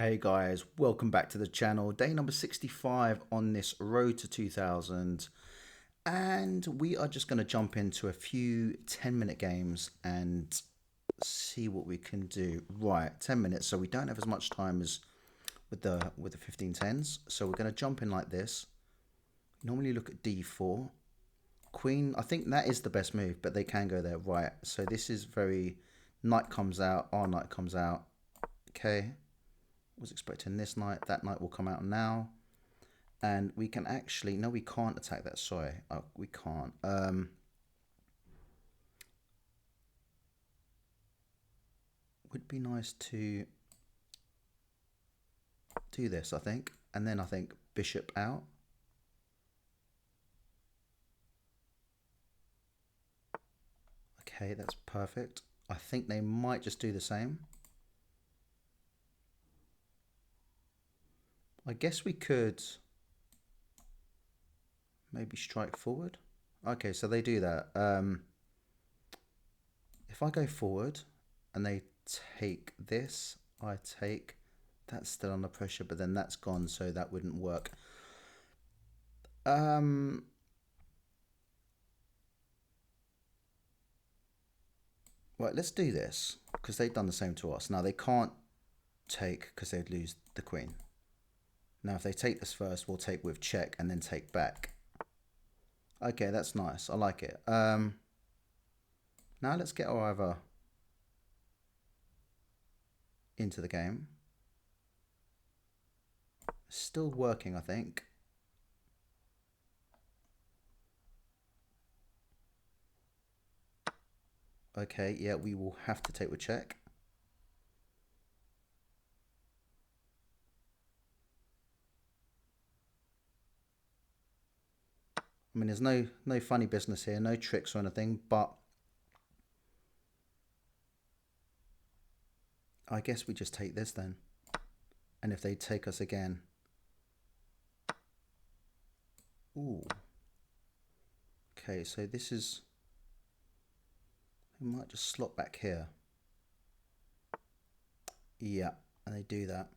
Hey guys, welcome back to the channel. Day number 65 on this road to 2000. And we are just going to jump into a few 10-minute games and see what we can do. Right, 10 minutes. So we don't have as much time as with the 1510s. So we're going to jump in like this. Normally look at D4. Queen, I think that is the best move, but they can go there. Right, so this is very... Knight comes out, our knight comes out. Okay. Was expecting this knight. That knight will come out now. And we can actually... No, we can't attack that. Sorry. Oh, we can't. Would be nice to do this, I think. And then I think bishop out. Okay, that's perfect. I think they might just do the same. I guess we could maybe strike forward. Okay, so they do that. If I go forward and they take this, I take... That's still under pressure, but then that's gone, so that wouldn't work. Right, let's do this, because they've done the same to us. Now, they can't take, because they'd lose the queen. Now, if they take this first, we'll take with check and then take back. Okay, that's nice. I like it. Now, let's get our other into the game. Still working, I think. Okay, yeah, we will have to take with check. I mean, there's no funny business here, no tricks or anything, but I guess we just take this then. And if they take us again... Ooh. Okay, so this is... We might just slot back here. Yeah, and they do that.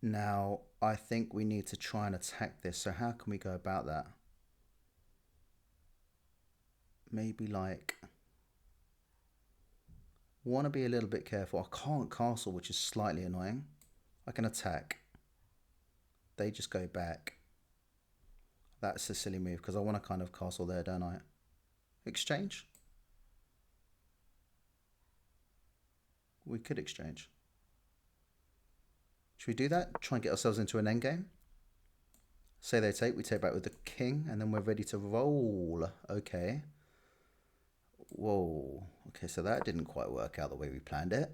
Now, I think we need to try and attack this. So how can we go about that? Maybe like... Want to be a little bit careful. I can't castle, which is slightly annoying. I can attack. They just go back. That's a silly move because I want to kind of castle there, don't I? Exchange? We could exchange. Should we do that? Try and get ourselves into an endgame? Say they take, we take back with the king, and then we're ready to roll. Okay. Whoa. Okay, so that didn't quite work out the way we planned it.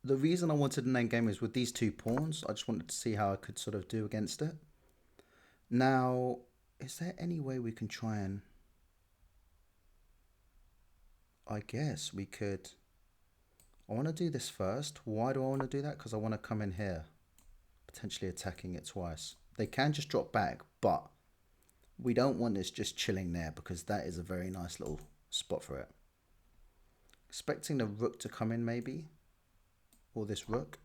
The reason I wanted an endgame is with these two pawns. I just wanted to see how I could sort of do against it. Now, is there any way we can try and... I guess we could... I want to do this first. Why do I want to do that? Because I want to come in here, potentially attacking it twice. They can just drop back, but we don't want this just chilling there because that is a very nice little spot for it. Expecting the rook to come in maybe, or this rook.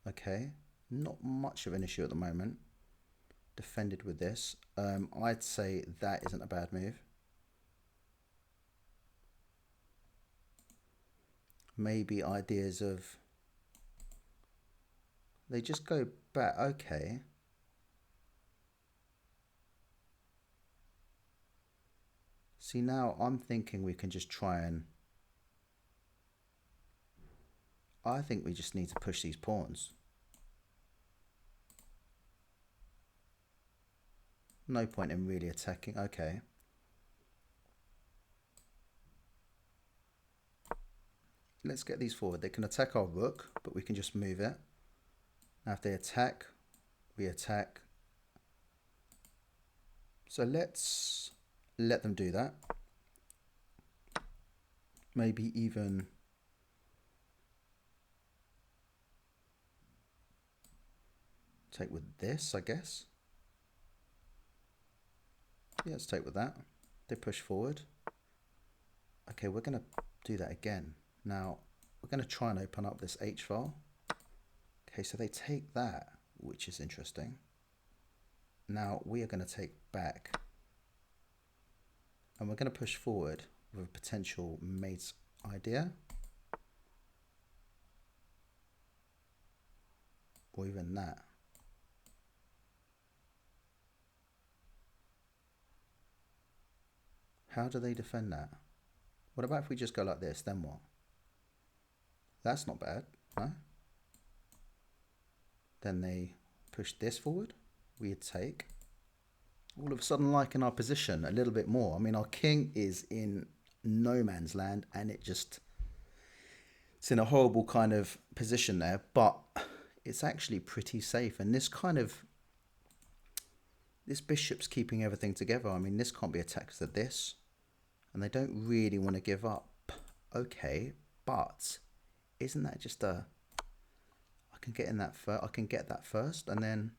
Okay, not much of an issue at the moment. Defended with this. I'd say that isn't a bad move. Maybe ideas of... They just go back. Okay. See, now I'm thinking we can just try and... I think we just need to push these pawns. No point in really attacking. Okay. Let's get these forward. They can attack our rook, but we can just move it. Now if they attack, we attack. So let's let them do that. Maybe even... take with this, I guess. Yeah, let's take with that. They push forward. Okay, we're going to do that again. Now, we're going to try and open up this H file. Okay, so they take that, which is interesting. Now, we are going to take back. And we're going to push forward with a potential mate's idea. Or even that. How do they defend that? What about if we just go like this, then what? That's not bad, no? Then they push this forward. We take. All of a sudden liking our position a little bit more. I mean, our king is in no man's land and it's in a horrible kind of position there, but it's actually pretty safe. And this bishop's keeping everything together. I mean, this can't be attacked to this, and they don't really want to give up. Okay, but isn't that just I can get in that first. I can get that first, and then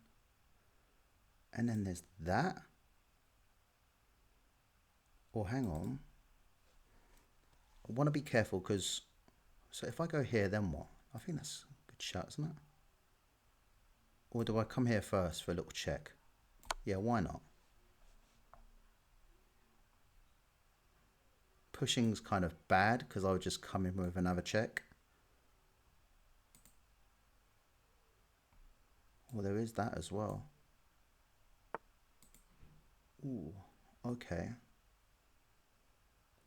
there's that. Or hang on. I want to be careful because, so if I go here, then what? I think that's a good shot, isn't it? Or do I come here first for a little check? Yeah, why not? Pushing's kind of bad because I would just come in with another check. Well, there is that as well. Ooh, okay.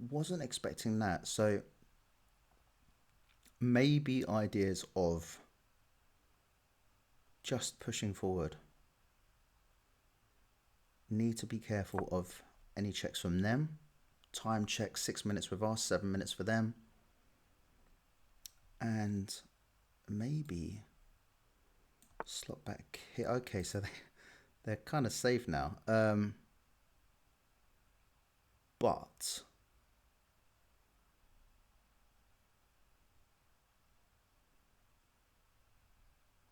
Wasn't expecting that. So maybe ideas of just pushing forward. Need to be careful of any checks from them. Time check, 6 minutes with us, 7 minutes for them. And maybe slot back here. Okay, so they're kind of safe now. But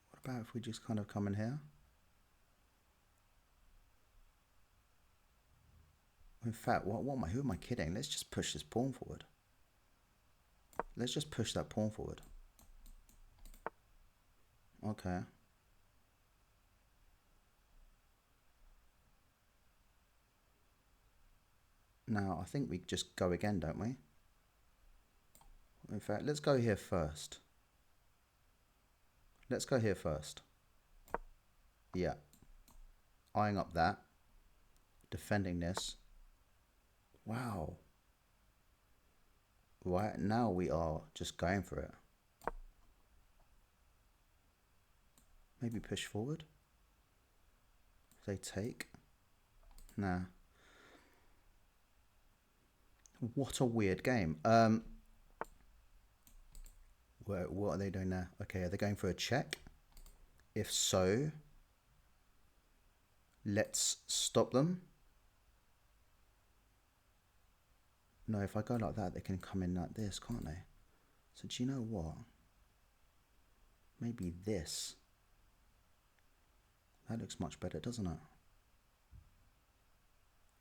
what about if we just kind of come in here? In fact, who am I kidding? Let's just push this pawn forward. Let's just push that pawn forward. Okay. Now, I think we just go again, don't we? In fact, let's go here first. Let's go here first. Yeah. Eyeing up that. Defending this. Wow. Right now we are just going for it. Maybe push forward. If they take. Nah. What a weird game. What are they doing now? Okay, are they going for a check? If so, let's stop them. No, if I go like that, they can come in like this, can't they? So do you know what? Maybe this. That looks much better, doesn't it?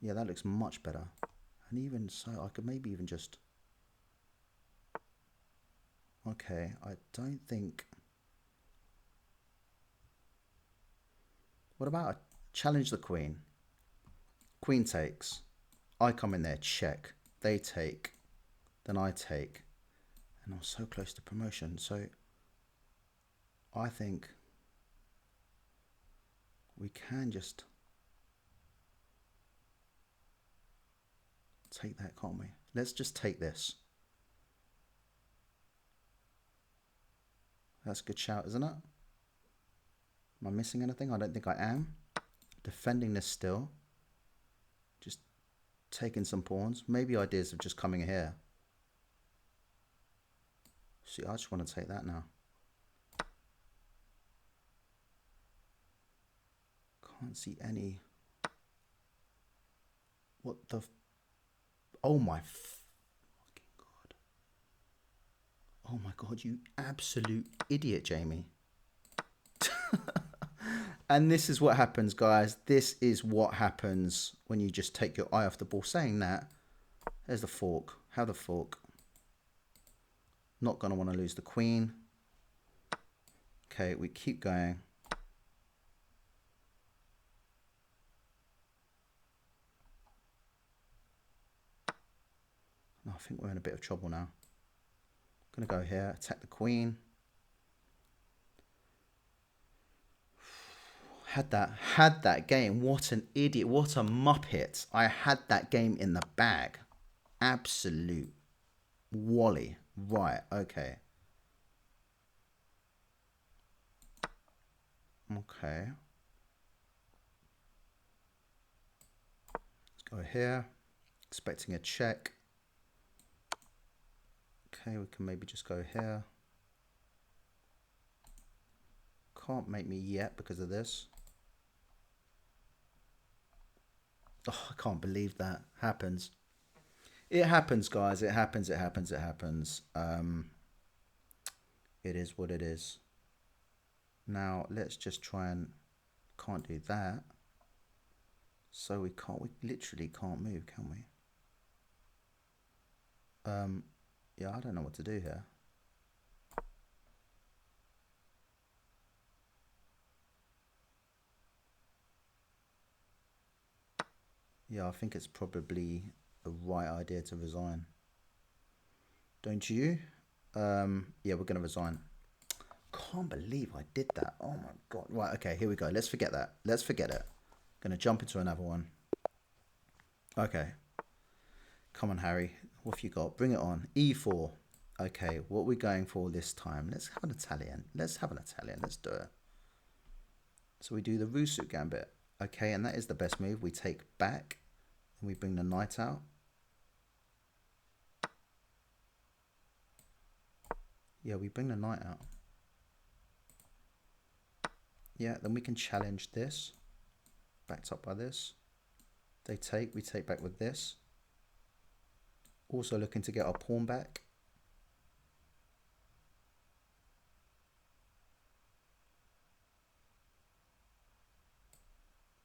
Yeah, that looks much better. And even so, I could maybe even just... Okay, I don't think... What about I challenge the queen? Queen takes. I come in there, check. They take. Then I take. And I'm so close to promotion. So I think we can just take that, can't we? Let's just take this. That's a good shout, isn't it? Am I missing anything? I don't think I am. Defending this still. Just taking some pawns. Maybe ideas of just coming here. See, I just want to take that now. Can't see any. What the... Oh my fucking God. Oh my God, you absolute idiot, Jamie. And this is what happens, guys. This is what happens when you just take your eye off the ball. Saying that, there's the fork. How the fork? Not going to want to lose the queen. Okay, we keep going. No, I think we're in a bit of trouble now. Going to go here, attack the queen. Had that game. What an idiot. What a muppet. I had that game in the bag. Absolute Wally. Right, okay. Okay. Let's go here. Expecting a check. Okay, we can maybe just go here. Can't make me yet because of this. Oh, I can't believe that happens. It happens, guys. It happens. It happens. It happens. It is what it is. Now let's just try and can't do that. So we literally can't move, can we? Yeah, I don't know what to do here. Yeah, I think it's probably the right idea to resign. Don't you? Yeah, we're gonna resign. Can't believe I did that. Oh my god. Right, okay, here we go. Let's forget that. Let's forget it. Gonna jump into another one. Okay. Come on, Harry. What have you got? Bring it on. E4. Okay, what are we going for this time? Let's have an Italian. Let's have an Italian. Let's do it. So we do the Rusuk Gambit. Okay, and that is the best move. We take back and we bring the knight out. Yeah, we bring the knight out. Yeah, then we can challenge this. Backed up by this. They take, we take back with this. Also looking to get our pawn back.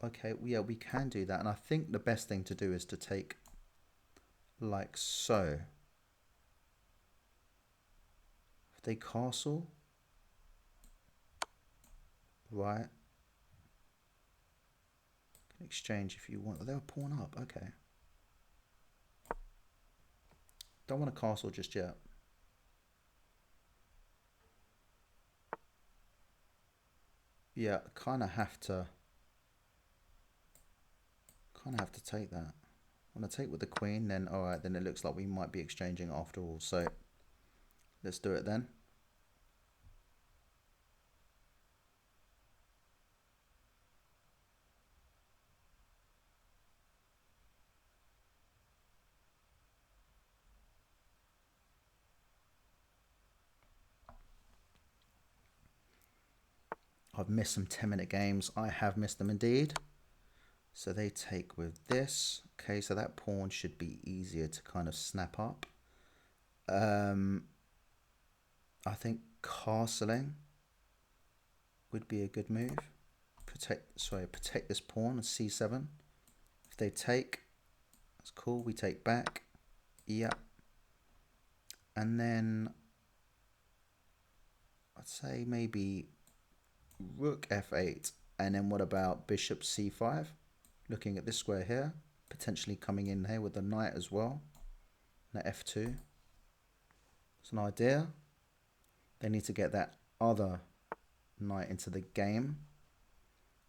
Okay, yeah, we can do that. And I think the best thing to do is to take like so. If they castle. Right. Can exchange if you want. They'll pawn up. Okay. Don't want a castle just yet. Yeah, kind of have to take that. When I take with the queen, then all right, then it looks like we might be exchanging after all. So let's do it then. I've missed some 10-minute games. I have missed them indeed. So they take with this. Okay, so that pawn should be easier to kind of snap up. I think castling would be a good move. Protect this pawn, c7. If they take, that's cool. We take back. Yep. And then I'd say maybe rook f8. And then what about bishop c5? Looking at this square here, potentially coming in here with the knight as well. Now f2. It's an idea. They need to get that other knight into the game,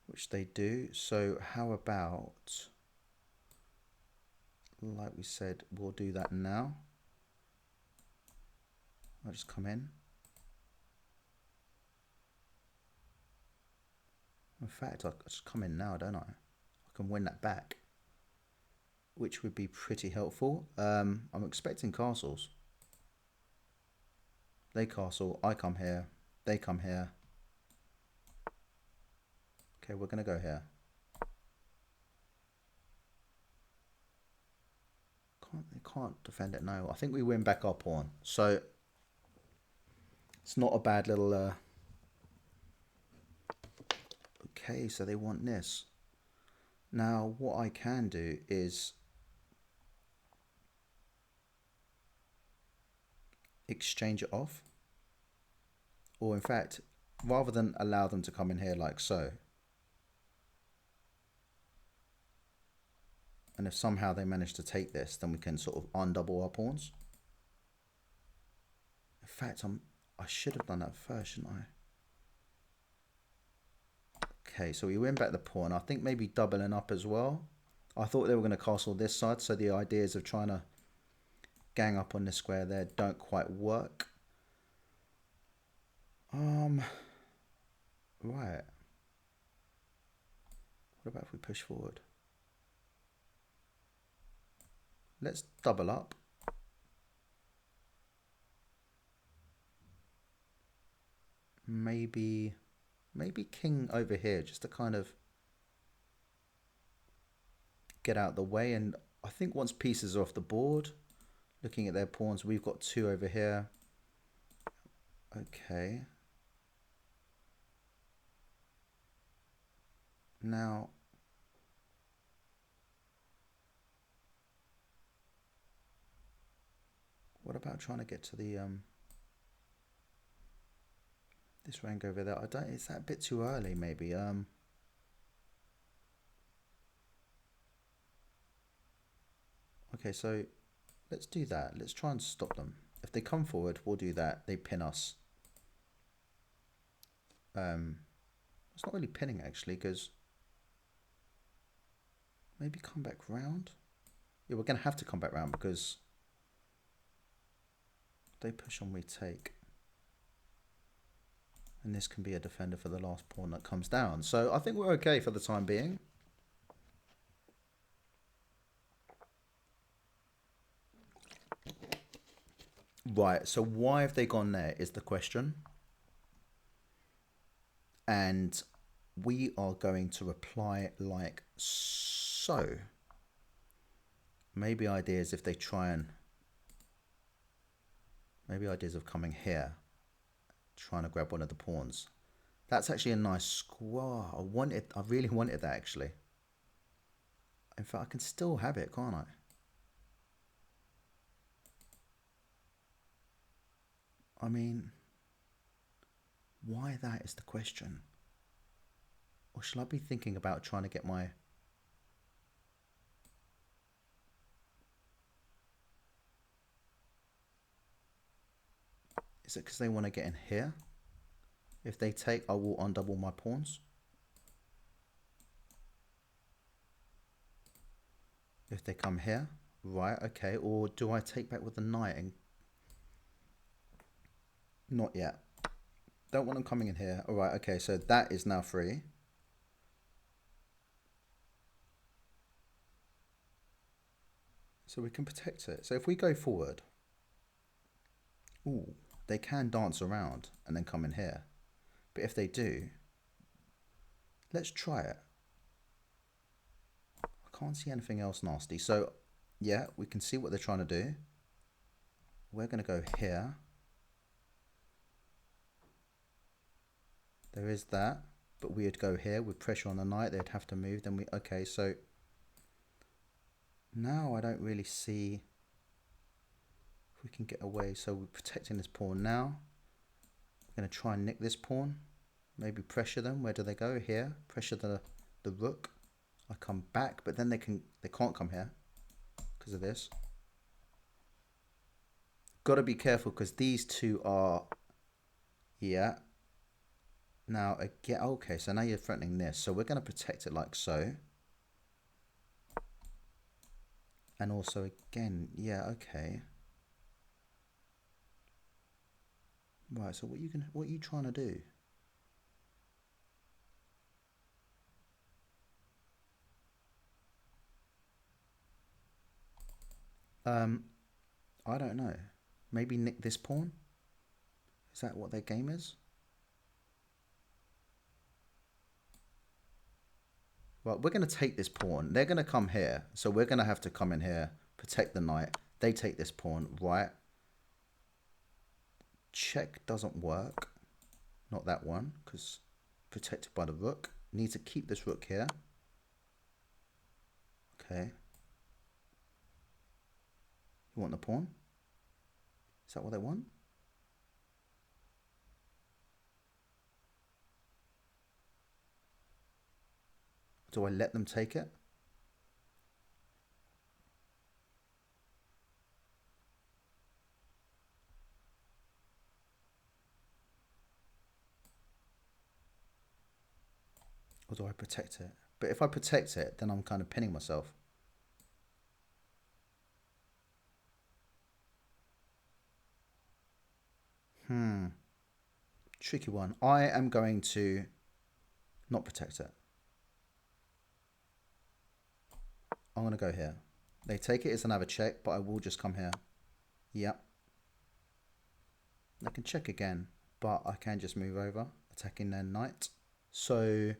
which they do. So how about, like we said, we'll do that now. I'll just come in. In fact, I'll just come in now, don't I? I can win that back, which would be pretty helpful. I'm expecting castles. They castle, I come here, they come here. Okay, we're going to go here. They can't defend it, no. I think we win back our pawn. So it's not a bad little... Okay, so they want this. Now, what I can do is exchange it off. Or in fact, rather than allow them to come in here like so, and if somehow they manage to take this, then we can sort of undouble our pawns. In fact, I should have done that first, shouldn't I? Okay, so we win back the pawn. I think maybe doubling up as well. I thought they were going to castle this side, so the ideas of trying to gang up on the square there don't quite work. Right. What about if we push forward? Let's double up. Maybe king over here, just to kind of get out the way. And I think once pieces are off the board, looking at their pawns, we've got 2 over here. Okay. Now, what about trying to get to the this rank over there? I don't. Is that a bit too early? Maybe. Okay, so let's do that. Let's try and stop them. If they come forward, we'll do that. They pin us. It's not really pinning actually, because maybe come back round. Yeah, we're gonna have to come back round because they push on, we take. And this can be a defender for the last pawn that comes down. So I think we're okay for the time being. Right, so why have they gone there is the question. And we are going to reply like so. Maybe ideas if they try and... Maybe ideas of coming here. Trying to grab one of the pawns. That's actually a nice square. I really wanted that actually. In fact, I can still have it, can't I? I mean, why that is the question. Or shall I be thinking about trying to get my... Is it because they want to get in here? If they take, I will undouble my pawns. If they come here, right, okay. Or do I take back with the knight and... Not yet. Don't want them coming in here. All right, okay, so that is now free. So we can protect it. So if we go forward, ooh, they can dance around and then come in here. But if they do, let's try it. I can't see anything else nasty. So yeah, we can see what they're trying to do. We're going to go here. There is that, but we would go here with pressure on the knight. They'd have to move. Then we, okay, so now I don't really see if we can get away. So we're protecting this pawn now. We're going to try and nick this pawn. Maybe pressure them. Where do they go? Here. Pressure the rook. I come back, but then they can't come here because of this. Got to be careful because these two are, yeah. Now again, okay, so now you're threatening this. So we're going to protect it like so. And also again, yeah, okay. Right, so what are you trying to do? I don't know. Maybe nick this pawn? Is that what their game is? Right, we're going to take this pawn. They're going to come here. So we're going to have to come in here, protect the knight. They take this pawn, right? Check doesn't work. Not that one, because protected by the rook. Need to keep this rook here. Okay. You want the pawn? Is that what they want? Do I let them take it? Or do I protect it? But if I protect it, then I'm kind of pinning myself. Tricky one. I am going to not protect it. I'm going to go here. They take it as another check, but I will just come here. Yep. They can check again, but I can just move over, attacking their knight. So,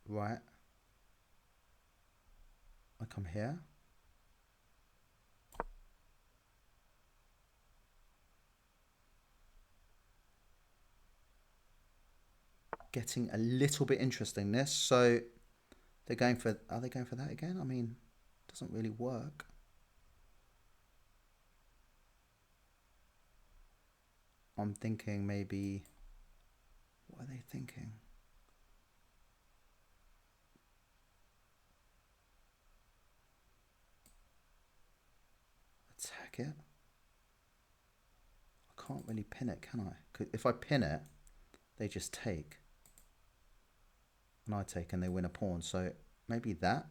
right. I come here. Getting a little bit interesting this. So they're going for, are they going for that again? I mean, it doesn't really work. I'm thinking maybe, what are they thinking? Attack it. I can't really pin it, can I? 'Cause if I pin it, they just take. And I take and they win a pawn. So maybe that.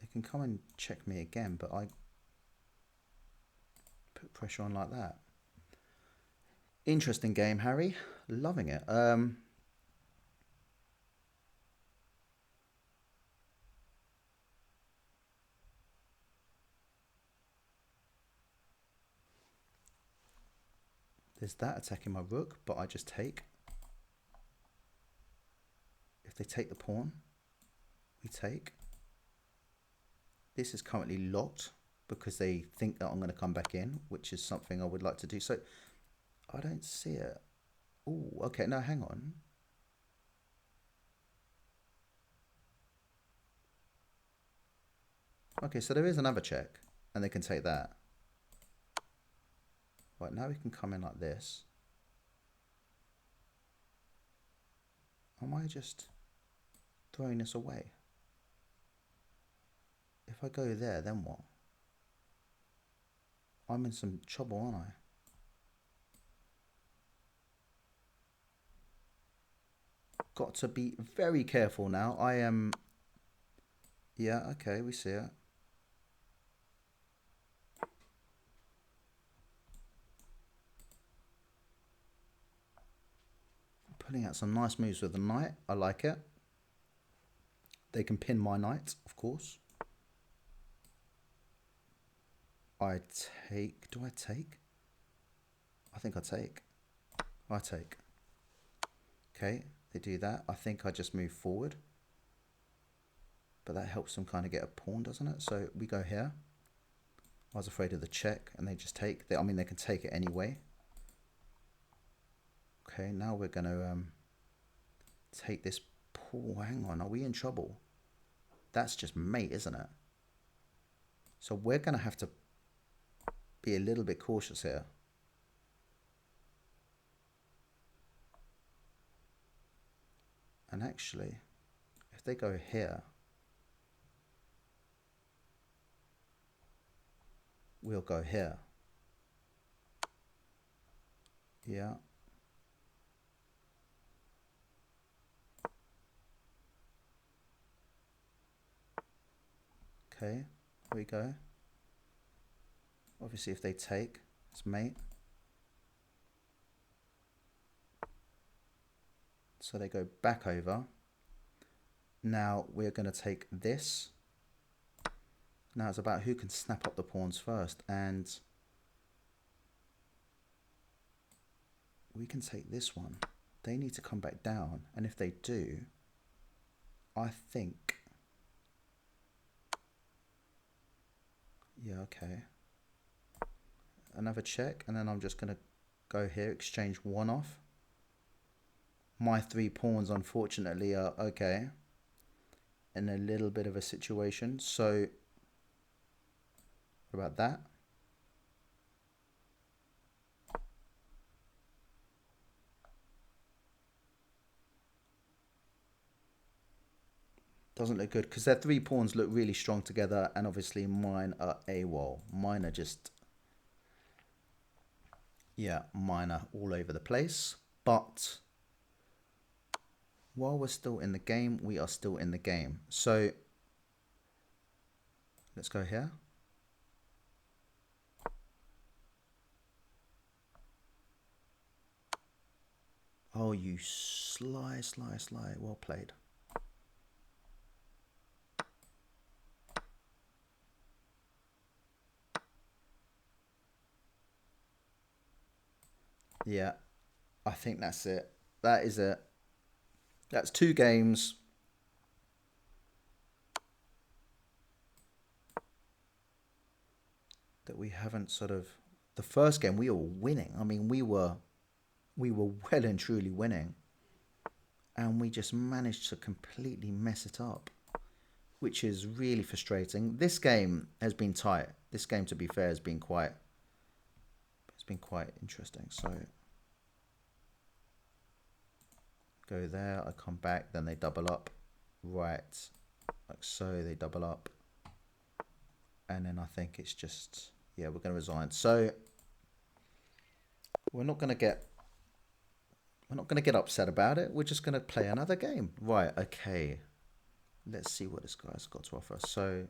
They can come and check me again, but I put pressure on like that. Interesting game, Harry. Loving it. There's that attacking my rook, but I just take. If they take the pawn, we take. This is currently locked because they think that I'm going to come back in, which is something I would like to do. So I don't see it. Oh, okay. No, hang on. Okay, so there is another check, and they can take that. Right, now we can come in like this. Am I just throwing this away? If I go there, then what? I'm in some trouble, aren't I? Got to be very careful now. I am... Yeah, okay, we see it. Putting out some nice moves with the knight. I like it. They can pin my knight, of course. I take... Do I take? I think I take. I take. Okay, they do that. I think I just move forward. But that helps them kind of get a pawn, doesn't it? So we go here. I was afraid of the check, and they just take. I mean, they can take it anyway. Okay, now we're going to take this pawn. Hang on, are we in trouble? That's just mate, isn't it? So we're going to have to be a little bit cautious here. And actually, if they go here, we'll go here. Yeah. Okay, here we go. Obviously, if they take, it's mate. So they go back over. Now we're going to take this. Now it's about who can snap up the pawns first. And we can take this one. They need to come back down. And if they do, I think... Yeah, okay. Another check. And then I'm just going to go here, exchange one off. My 3 pawns, unfortunately, are okay. In a little bit of a situation. So, what about that? Doesn't look good because their three pawns look really strong together, and obviously mine are AWOL. Mine are just, yeah, mine are all over the place. But while we're still in the game, we are still in the game. So let's go here. Oh, you sly. Well played. Yeah, I think that's it. That is it. That's two games. That we haven't sort of. The first game we were winning. I mean, we were well and truly winning, and we just managed to completely mess it up, which is really frustrating. This game has been tight. This game, to be fair, has been quite. It's been quite interesting. So go there. I come back. Then they double up. Right, like so. They double up, and then I think it's just, yeah, we're going to resign. So we're not going to get upset about it. We're just going to play another game. Right, okay. Let's see what this guy's got to offer. So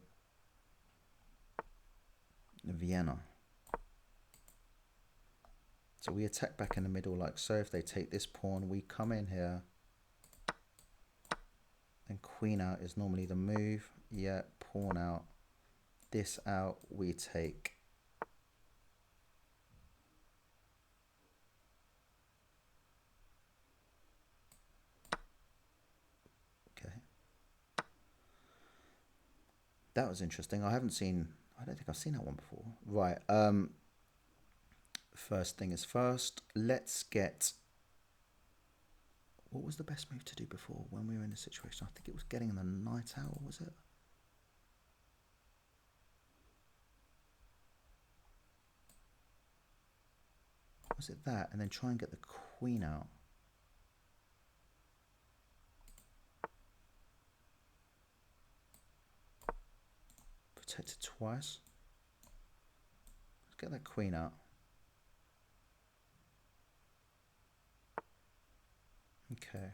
Vienna. So we attack back in the middle like so. If they take this pawn, we come in here. And queen out is normally the move. Yeah, pawn out. This out, we take. Okay. That was interesting. I don't think I've seen that one before. Right. First thing is first. Let's get. What was the best move to do before when we were in this situation? I think it was getting the knight out, was it? Was it that? And then try and get the queen out. Protect it twice. Let's get that queen out. Okay.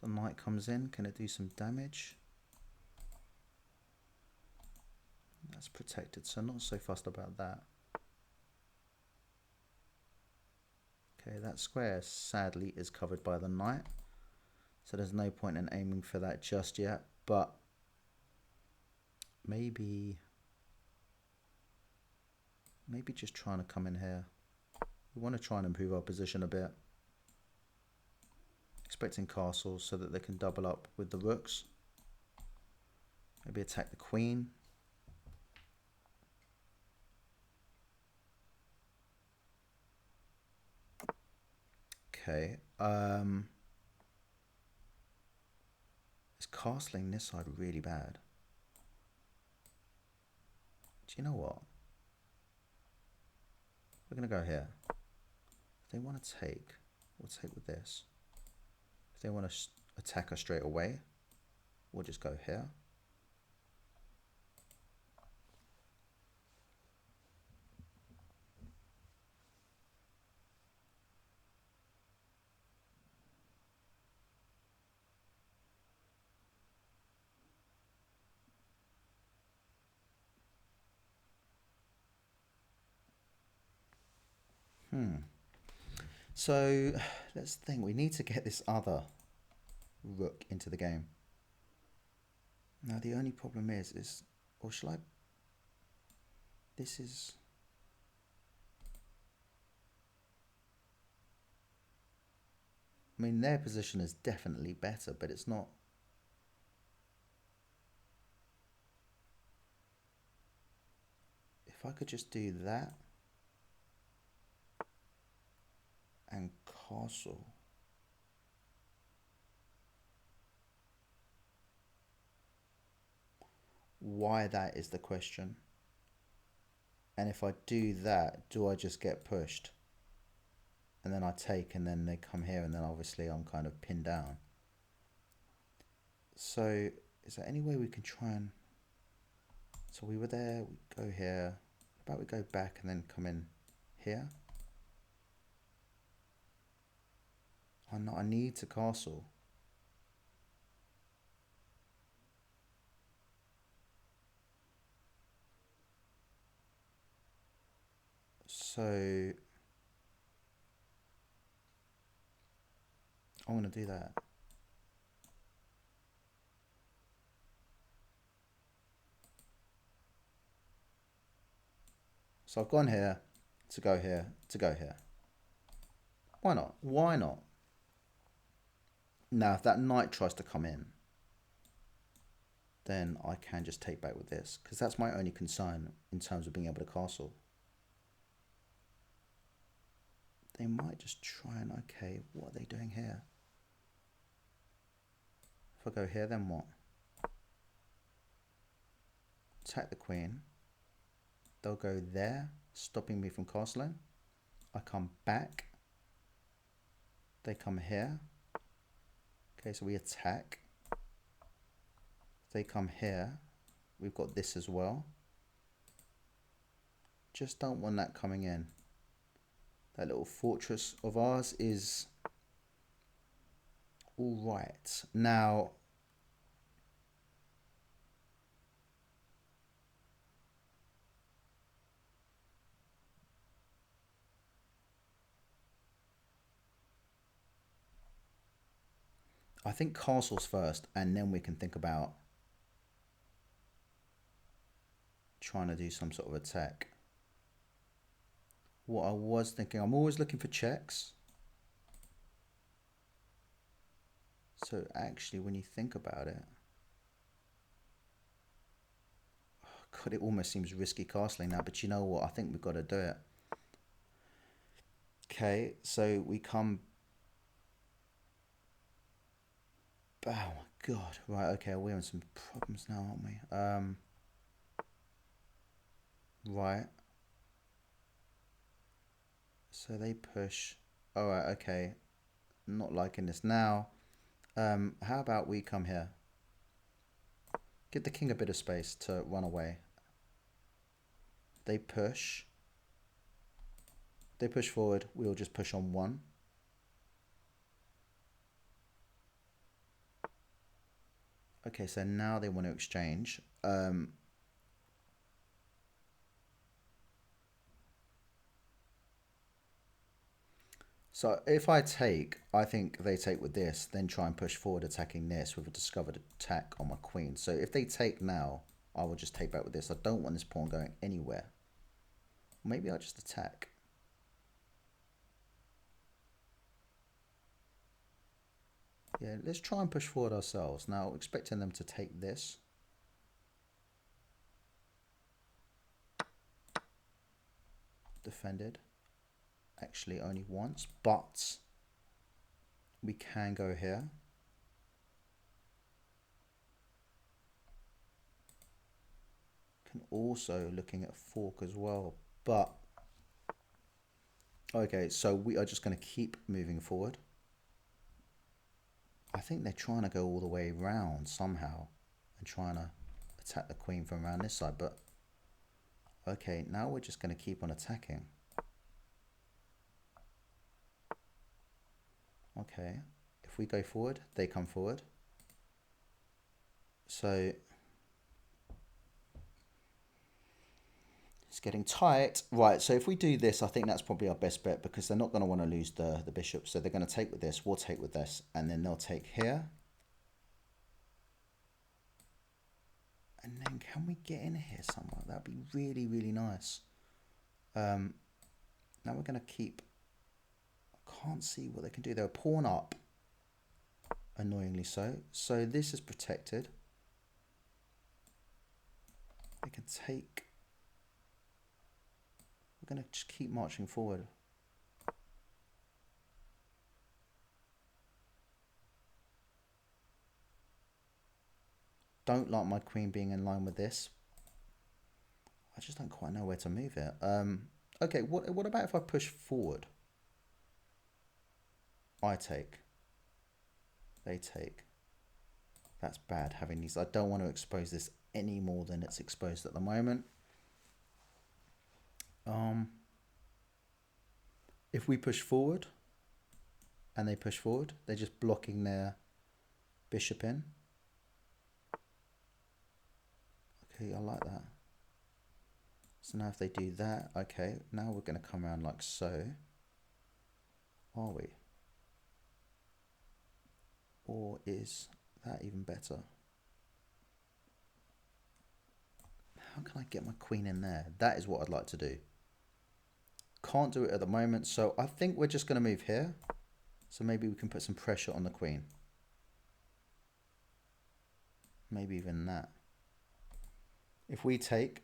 The knight comes in. Can it do some damage? That's protected, so not so fussed about that. Okay, that square sadly is covered by the knight, so there's no point in aiming for that just yet, but maybe just trying to come in here. We want to try and improve our position a bit. Expecting castles so that they can double up with the rooks. Maybe attack the queen. Okay. Is castling this side really bad? Do you know what? We're going to go here. If they want to take, we'll take with this. If they want to attack us straight away, we'll just go here. So let's think. We need to get this other rook into the game. Now the only problem is, or shall I? This is. I mean, their position is definitely better, but it's not. If I could just do that and castle. Why that is the question. And if I do that, do I just get pushed? And then I take, and then they come here, and then obviously I'm kind of pinned down. So is there any way we can try and... So we were there, we go here. How about we go back and then come in here? Oh no, I need to castle. So I'm going to do that. So I've gone here to go here to go here. Why not? Why not? Now, if that knight tries to come in, then I can just take back with this, because that's my only concern in terms of being able to castle. They might just try and... Okay, what are they doing here? If I go here, then what? Attack the queen. They'll go there, stopping me from castling. I come back. They come here. Okay, so we attack. They come here. We've got this as well. Just don't want that coming in. That little fortress of ours is all right. Now, I think castles first, and then we can think about trying to do some sort of attack. What I was thinking, I'm always looking for checks. So actually, when you think about it, oh God, it almost seems risky castling now, but you know what? I think we've got to do it. Okay, so we come... Oh my God. Right, okay, we're in some problems now, aren't we? Right. So they push. All right, okay. Not liking this now. How about we come here? Give the king a bit of space to run away. They push. They push forward. We'll just push on one. Okay, so now they want to exchange. So if I take, I think they take with this, then try and push forward attacking this with a discovered attack on my queen. So if they take now, I will just take back with this. I don't want this pawn going anywhere. Maybe I'll just attack. Yeah, let's try and push forward ourselves. Now, expecting them to take this. Defended. Actually, only once, but we can go here. Can also looking at fork as well, but okay, so we are just going to keep moving forward. I think they're trying to go all the way around somehow and trying to attack the queen from around this side, but okay, now we're just going to keep on attacking. Okay, if we go forward, they come forward. So it's getting tight. Right, so if we do this, I think that's probably our best bet, because they're not going to want to lose the bishop. So they're going to take with this, we'll take with this, and then they'll take here. And then can we get in here somewhere? That'd be really, really nice. Now we're going to keep... I can't see what they can do. They're a pawn up, annoyingly so. So this is protected. They can take... We're going to just keep marching forward. Don't like my queen being in line with this. I just don't quite know where to move it. Okay, what about if I push forward? I take. They take. That's bad having these. I don't want to expose this any more than it's exposed at the moment. If we push forward and they push forward, they're just blocking their bishop in. Okay, I like that. So now if they do that, okay, now we're going to come around like so. Are we? Or is that even better? How can I get my queen in there? That is what I'd like to do. Can't do it at the moment, so I think we're just going to move here. So maybe we can put some pressure on the queen. Maybe even that. If we take,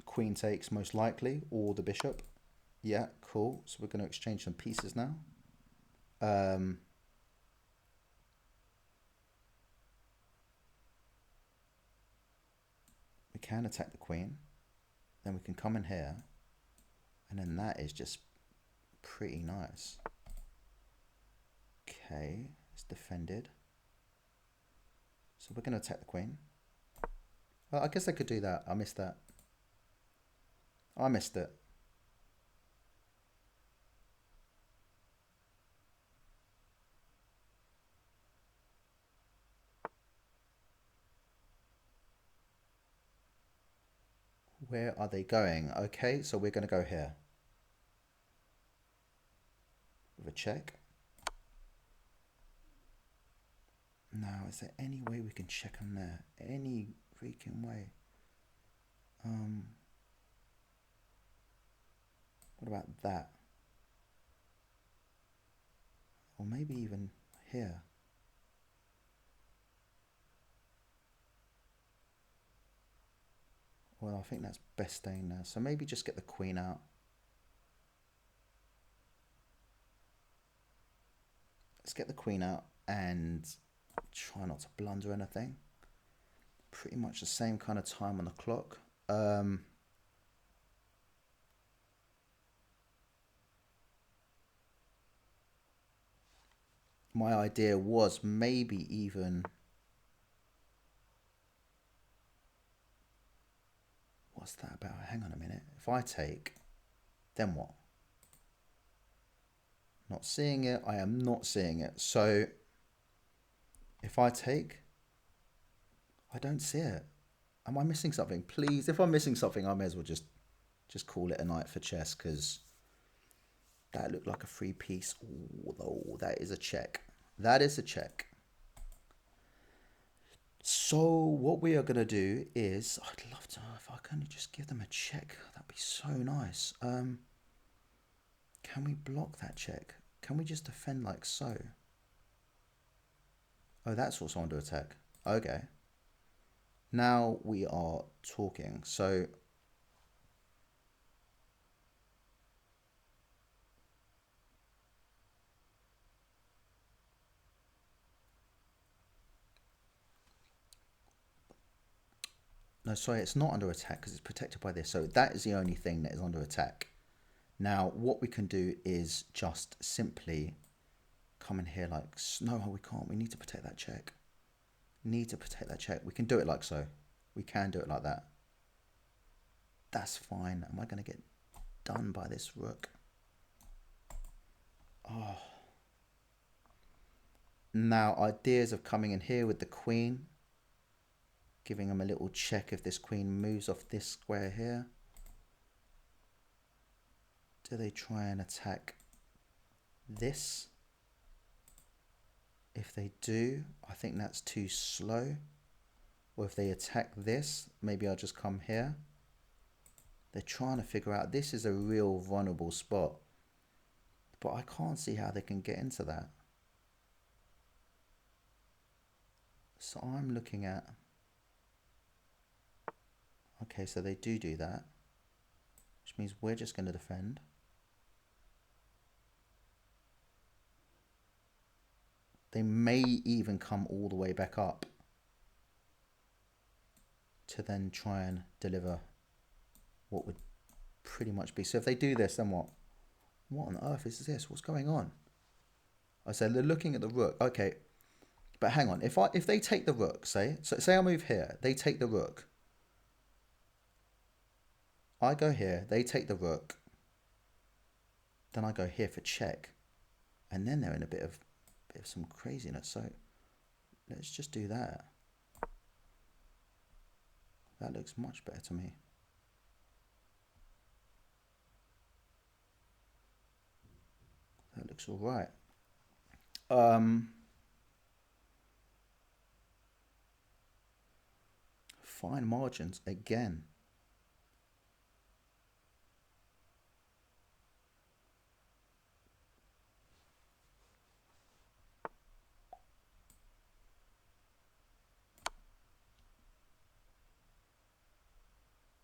queen takes most likely, or the bishop. Yeah, cool. So we're going to exchange some pieces now. We can attack the queen. Then we can come in here. And then that is just pretty nice. Okay, it's defended. So we're going to attack the queen. Well, I guess I could do that. I missed that. I missed it. Where are they going? Okay, so we're going to go here. With a check. Now, is there any way we can check them there? Any freaking way? What about that? Or maybe even here. Well, I think that's best staying there. So maybe just get the queen out. Let's get the queen out and try not to blunder anything. Pretty much the same kind of time on the clock. My idea was maybe even... What's that about? Hang on a minute. If I take, then what? Not seeing it. I am not seeing it. So if I take, I don't see it. Am I missing something? Please, if I'm missing something, I may as well just call it a night for chess, because that looked like a free piece. Although that is a check. That is a check. So what we are going to do is, I'd love to, if I can just give them a check, that'd be so nice. Can we block that check? Can we just defend like so? Oh, that's also under attack. Okay. Now we are talking. So no, sorry, it's not under attack because it's protected by this. So that is the only thing that is under attack. Now, what we can do is just simply come in here like, no, we can't. We need to protect that check. Need to protect that check. We can do it like so. We can do it like that. That's fine. Am I going to get done by this rook? Oh. Now, ideas of coming in here with the queen. Giving them a little check if this queen moves off this square here. Do they try and attack this? If they do, I think that's too slow. Or if they attack this, maybe I'll just come here. They're trying to figure out, this is a real vulnerable spot. But I can't see how they can get into that. So I'm looking at... Okay, so they do that. Which means we're just going to defend. They may even come all the way back up. to then try and deliver what would pretty much be. So if they do this, then what? What on earth is this? What's going on? I said they're looking at the rook. Okay, but hang on. If they take the rook, say I move here, they take the rook. I go here, they take the rook. Then I go here for check, and then they're in a bit of some craziness. So let's just do that. That looks much better to me. That looks all right. Fine margins again.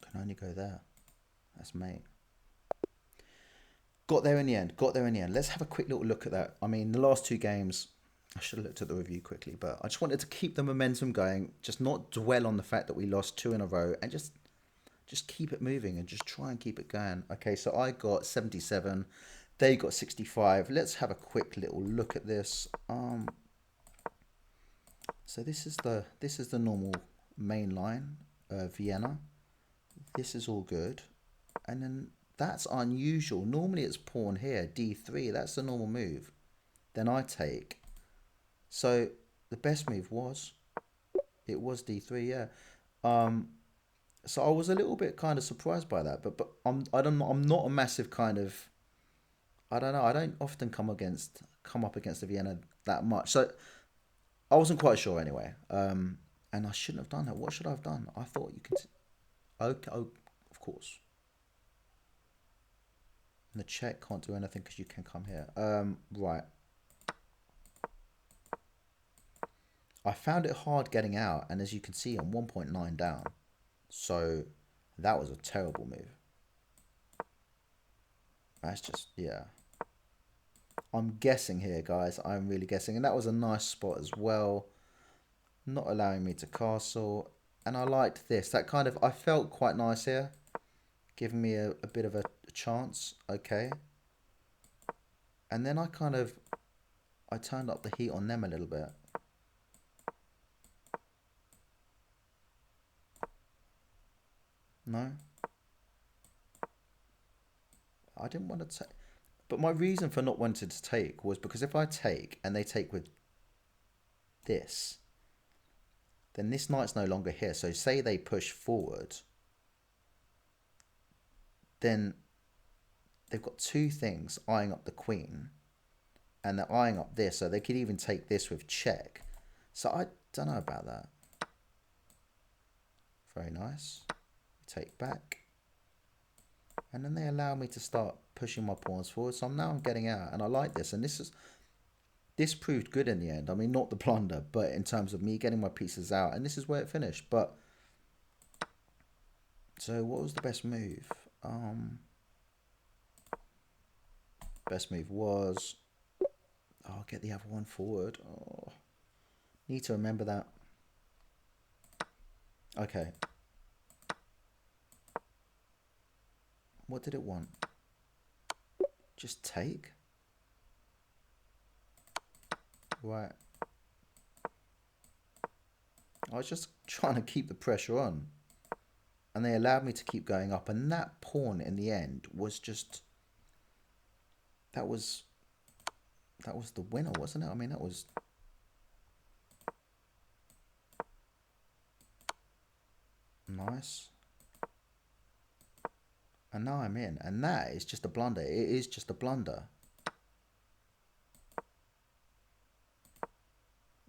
Can only go there. That's mate. Got there in the end. Got there in the end. Let's have a quick little look at that. I mean, the last two games, I should have looked at the review quickly, but I just wanted to keep the momentum going, just not dwell on the fact that we lost 2 in a row, and just keep it moving and just try and keep it going. Okay, so I got 77, they got 65. Let's have a quick little look at this. So this is the normal main line, Vienna. This is all good, and then that's unusual. Normally it's pawn here, d3. That's the normal move. Then I take. So the best move was d3. Yeah. So I was a little bit kind of surprised by that, but I'm not a massive kind of, I don't know. I don't often come up against the Vienna that much. So I wasn't quite sure anyway. And I shouldn't have done that. What should I have done? I thought you could. Okay, oh, of course. And the check can't do anything because you can come here. Right. I found it hard getting out, and as you can see, I'm 1.9 down. So that was a terrible move. That's just, yeah. I'm guessing here, guys. I'm really guessing. And that was a nice spot as well. Not allowing me to castle. And I liked this. That kind of, I felt quite nice here. Giving me a bit of a chance. Okay. And then I turned up the heat on them a little bit. No. I didn't want to take. But my reason for not wanting to take was because if I take and they take with this, then this knight's no longer here. So say they push forward, then they've got two things eyeing up the queen, and they're eyeing up this. So they could even take this with check. So I don't know about that. Very nice. Take back. And then they allow me to start pushing my pawns forward. So I'm getting out, and I like this. And this proved good in the end. I mean, not the blunder, but in terms of me getting my pieces out. And this is where it finished. But so what was the best move? Best move was, oh, get the other one forward. Oh, need to remember that. Okay. What did it want? Just take? Right. I was just trying to keep the pressure on. And they allowed me to keep going up. And that pawn in the end was just... That was the winner, wasn't it? I mean, that was... Nice. And now I'm in. And that is just a blunder. It is just a blunder.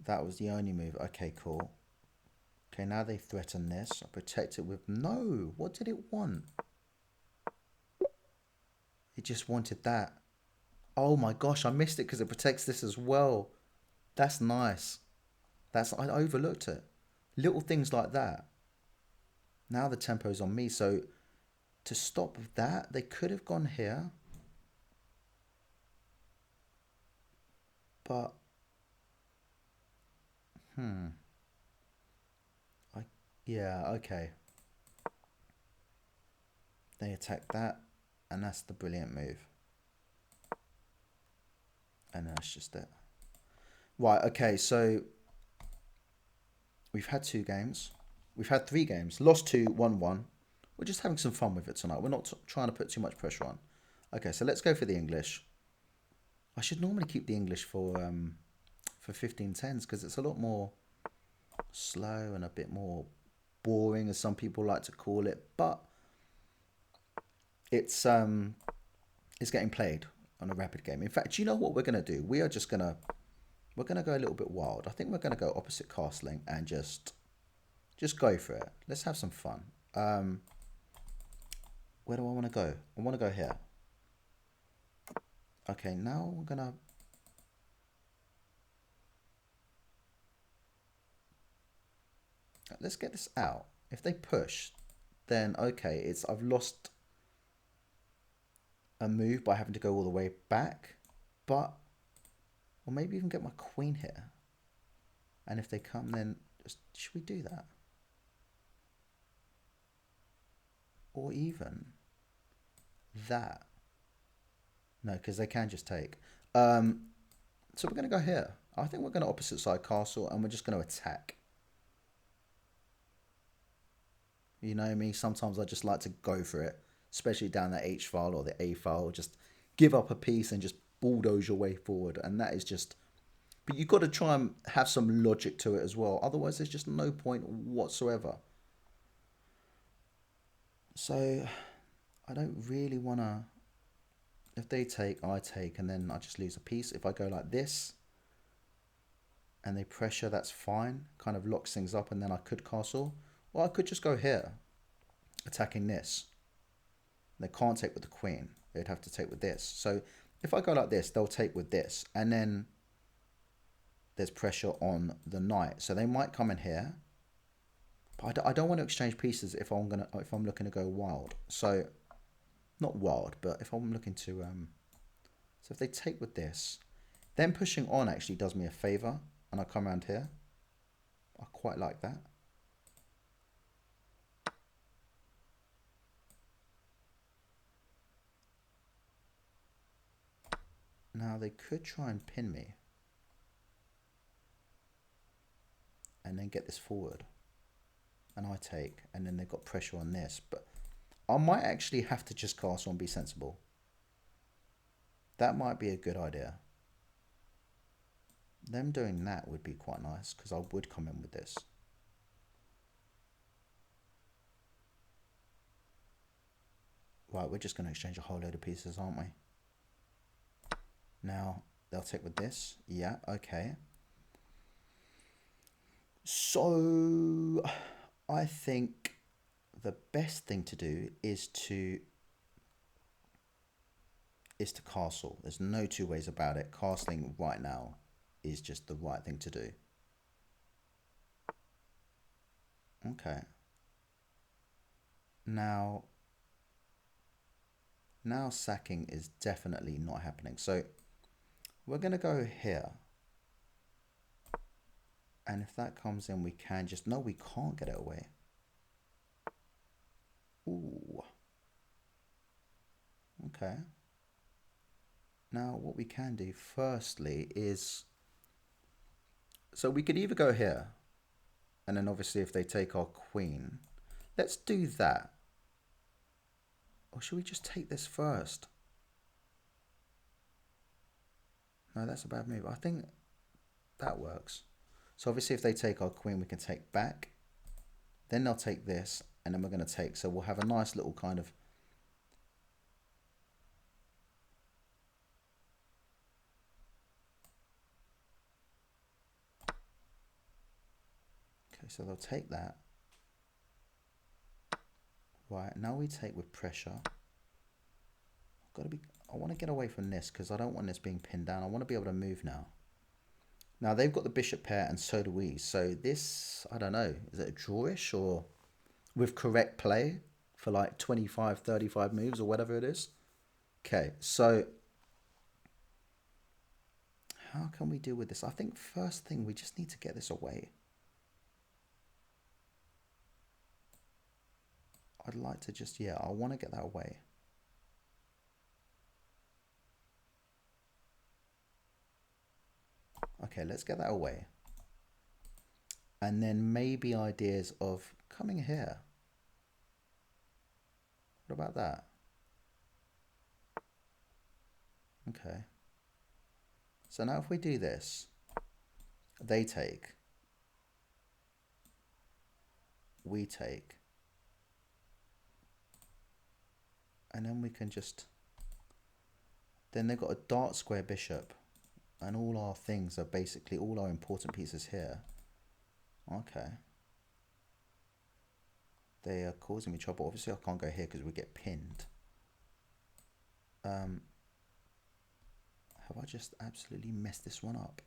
That was the only move. Okay, cool. Okay, now they threaten this. I protect it with... No! What did it want? It just wanted that. Oh my gosh, I missed it because it protects this as well. That's nice. I overlooked it. Little things like that. Now the tempo's on me. So to stop that, they could have gone here. But... Yeah, okay. They attack that, and that's the brilliant move. And that's just it. Right, okay, so we've had 2 games. We've had 3 games. Lost 2, won 1. We're just having some fun with it tonight. We're not trying to put too much pressure on. Okay, so let's go for the English. I should normally keep the English for 15-10s because it's a lot more slow and a bit more boring, as some people like to call it. But it's getting played on a rapid game. In fact, do you know what we're gonna do? We're gonna go a little bit wild. I think we're gonna go opposite castling and just go for it. Let's have some fun. Where do I want to go? I want to go here. Okay, now we're gonna. Let's get this out. If they push, then okay, I've lost a move by having to go all the way back, but or maybe even get my queen here. And if they come, then should we do that? Or even that? No, because they can just take. So we're going to go here. I think we're going to opposite side castle, and we're just going to attack. You know me, sometimes I just like to go for it, especially down the H file or the A file. Just give up a piece and just bulldoze your way forward. And that is just, but you've got to try and have some logic to it as well. Otherwise, there's just no point whatsoever. So I don't really want to, if they take, I take, and then I just lose a piece. If I go like this and they pressure, that's fine. Kind of locks things up, and then I could castle. Or I could just go here, attacking this. They can't take with the queen. They'd have to take with this. So if I go like this, they'll take with this. And then there's pressure on the knight. So they might come in here. But I don't want to exchange pieces if I'm looking to go wild. So not wild, but if I'm looking to so if they take with this, then pushing on actually does me a favor, and I come around here. I quite like that. Now they could try and pin me and then get this forward, and I take, and then they've got pressure on this, but I might actually have to just castle and be sensible. That might be a good idea. Them doing that would be quite nice because I would come in with this. Right, we're just going to exchange a whole load of pieces, aren't we? Now, they'll take with this. Yeah, okay. So, I think the best thing to do is to castle. There's no two ways about it. Castling right now is just the right thing to do. Okay. Now sacking is definitely not happening. So we're going to go here. And if that comes in, we can just... No, we can't get it away. Ooh. Okay. Now, what we can do firstly is... So we could either go here. And then obviously if they take our queen... Let's do that. Or should we just take this first? No, that's a bad move. I think that works. So obviously if they take our queen, we can take back. Then they'll take this, and then we're going to take. So we'll have a nice little kind of... Okay, so they'll take that. Right, now we take with pressure. I want to get away from this because I don't want this being pinned down. I want to be able to move now. Now they've got the bishop pair and so do we. So this, I don't know, is it a drawish or with correct play for like 25, 35 moves or whatever it is? Okay, so how can we deal with this? I think first thing we just need to get this away. I'd like to just, yeah, I want to get that away. Okay, let's get that away. And then maybe ideas of coming here. What about that? Okay. So now if we do this, they take, we take, and then we can just, then they've got a dark square bishop, and all our things are basically, all our important pieces here. Okay. They are causing me trouble. Obviously I can't go here because we get pinned. Have I just absolutely messed this one up?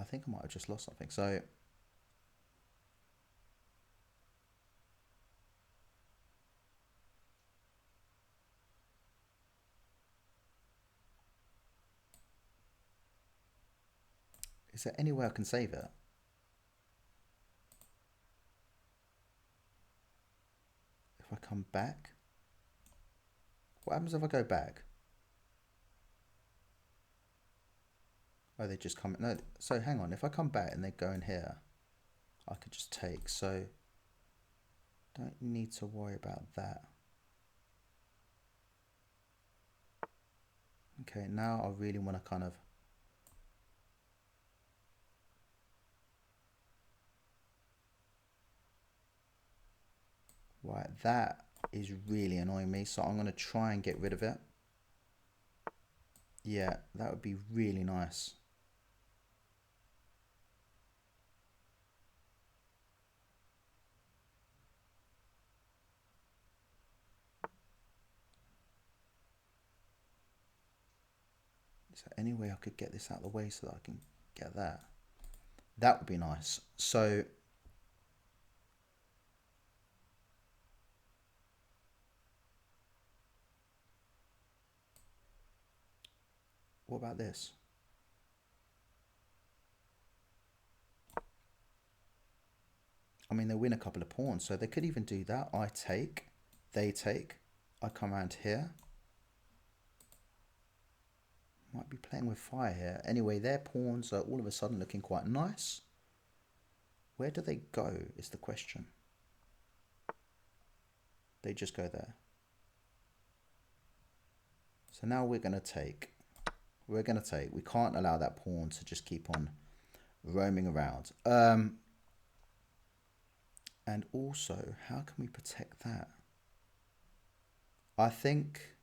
I think I might have just lost something. So is there any way I can save it? If I come back? What happens if I go back? Oh, they just come, no, so hang on, if I come back and they go in here, I could just take, so don't need to worry about that. Okay, now I really want to kind of, right, that is really annoying me, so I'm going to try and get rid of it. Yeah, that would be really nice. Is there any way I could get this out of the way so that I can get that? That would be nice. So what about this? I mean, they win a couple of pawns, so they could even do that. I take, they take, I come around here. Might be playing with fire here. Anyway, their pawns are all of a sudden looking quite nice. Where do they go is the question. They just go there. So now we're going to take. We're going to take. We can't allow that pawn to just keep on roaming around. And also, how can we protect that? I think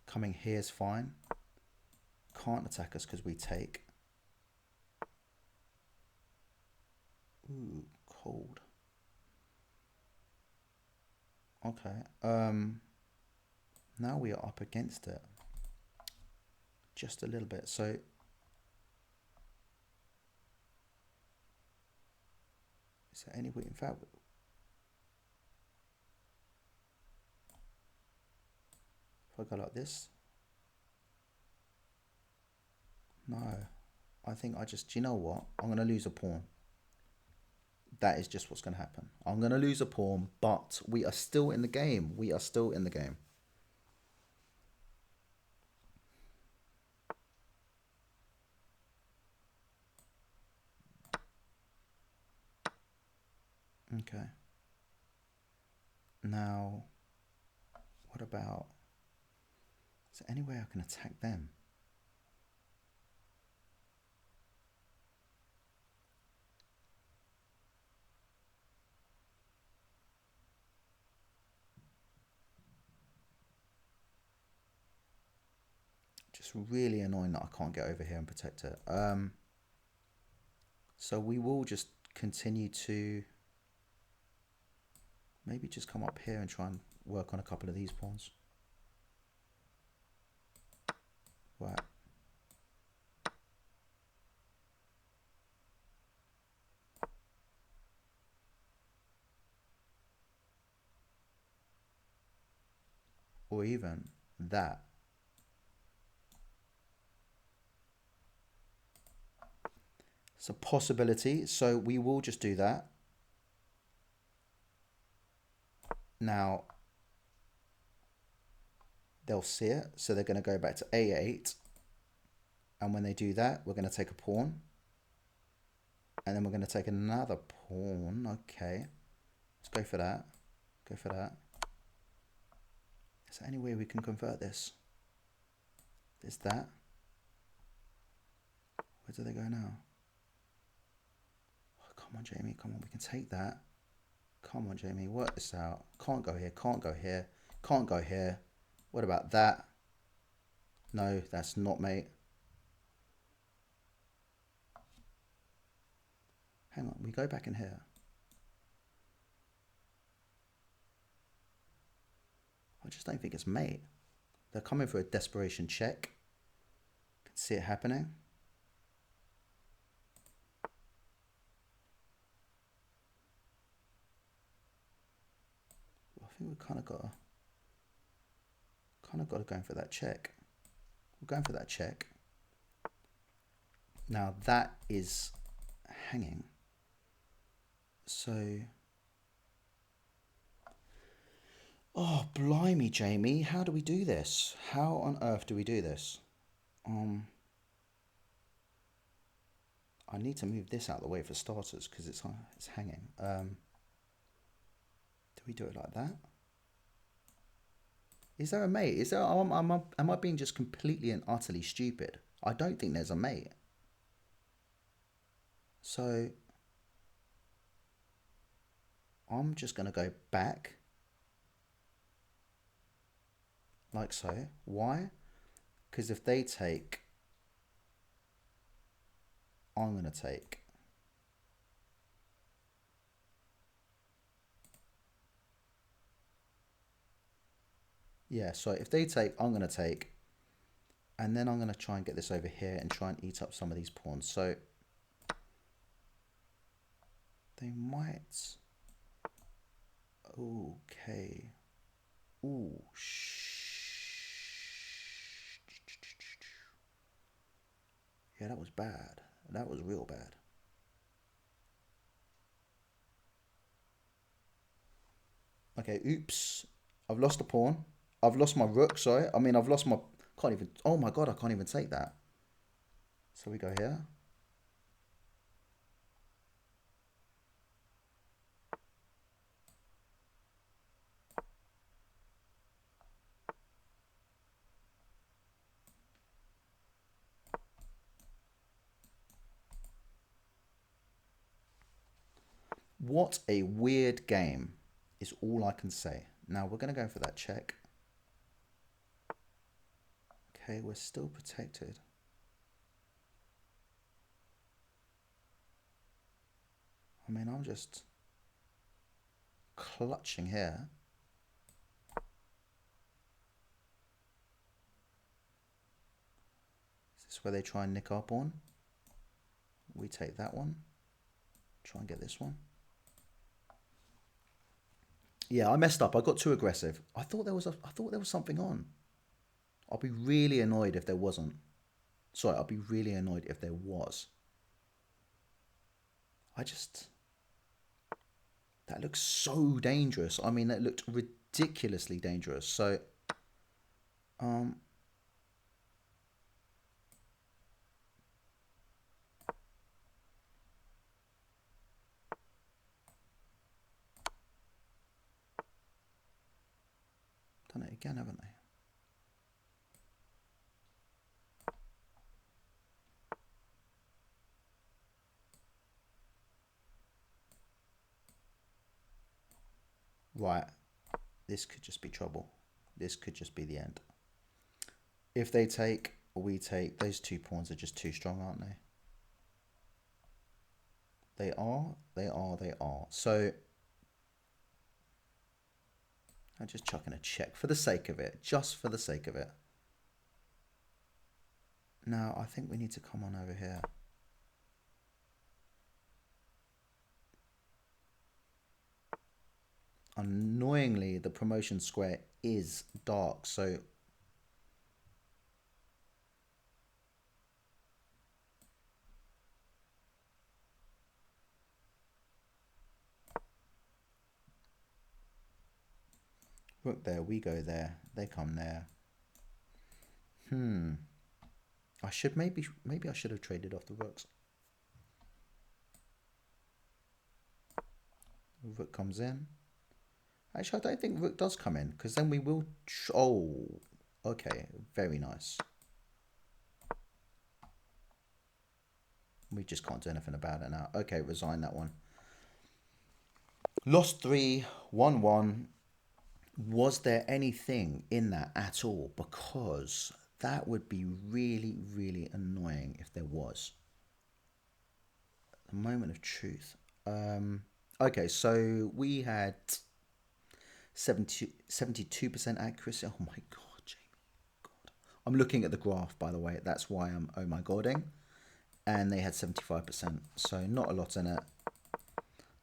coming here is fine. Can't attack us because we take. Ooh, cold. Okay. Now we are up against it. Just a little bit. So is there any way, in fact, if I go like this? No. I think I just, do you know what? I'm going to lose a pawn. That is just what's going to happen. I'm going to lose a pawn, but we are still in the game. We are still in the game. Okay. Now, what about, is there any way I can attack them? Just really annoying that I can't get over here and protect it. So we will just continue to maybe just come up here and try and work on a couple of these pawns. Right. Or even that. It's a possibility, so we will just do that. Now, they'll see it, so they're going to go back to A8. And when they do that, we're going to take a pawn. And then we're going to take another pawn. Okay. Let's go for that. Go for that. Is there any way we can convert this? There's that. Where do they go now? Oh, come on, Jamie. Come on, we can take that. Come on, Jamie. Work this out. Can't go here. Can't go here. Can't go here. What about that? No, that's not, mate. Hang on. We go back in here. I just don't think it's mate. They're coming for a desperation check. Can see it happening. I think we've kind of got to go for that check. We're going for that check. Now that is hanging. So, oh blimey, Jamie, how do we do this? How on earth do we do this? I need to move this out of the way for starters because it's hanging. Do we do it like that? Is there a mate? Is there? Am I being just completely and utterly stupid? I don't think there's a mate. So I'm just going to go back like so. Why? Because if they take, I'm going to take. Yeah, so if they take, I'm going to take. And then I'm going to try and get this over here and try and eat up some of these pawns. So they might. Okay. Ooh. Yeah, that was bad. That was real bad. Okay, oops. I've lost a pawn. I've lost my rook, sorry. I mean, I've lost my... Can't even... Oh my god, I can't even take that. So we go here. What a weird game is all I can say. Now we're going to go for that check. Okay, we're still protected. I mean, I'm just clutching here. Is this where they try and nick our pawn? We take that one. Try and get this one. Yeah, I messed up. I got too aggressive. I thought there was something on. I'll be really annoyed if there wasn't. Sorry, I'll be really annoyed if there was. That looks so dangerous. I mean, that looked ridiculously dangerous. So, don't it again, haven't they? Right, this could just be trouble. This could just be the end. If they take or we take, those 2 pawns are just too strong, aren't they? They are. So I'm just chucking a check for the sake of it, just for the sake of it. Now I think we need to come on over here. Annoyingly, the promotion square is dark, so Rook there, we go there, they come there. Hmm. I should maybe I should have traded off the rooks. Rook comes in. Actually, I don't think rook does come in, because then we will... Oh, okay, very nice. We just can't do anything about it now. Okay, resign that one. Lost 3, 1-1. Was there anything in that at all? Because that would be really, really annoying if there was. A moment of truth. Okay, so we had 72% accuracy. Oh my god, Jamie. God. I'm looking at the graph, by the way. That's why I'm oh my godding. And they had 75%. So not a lot in it.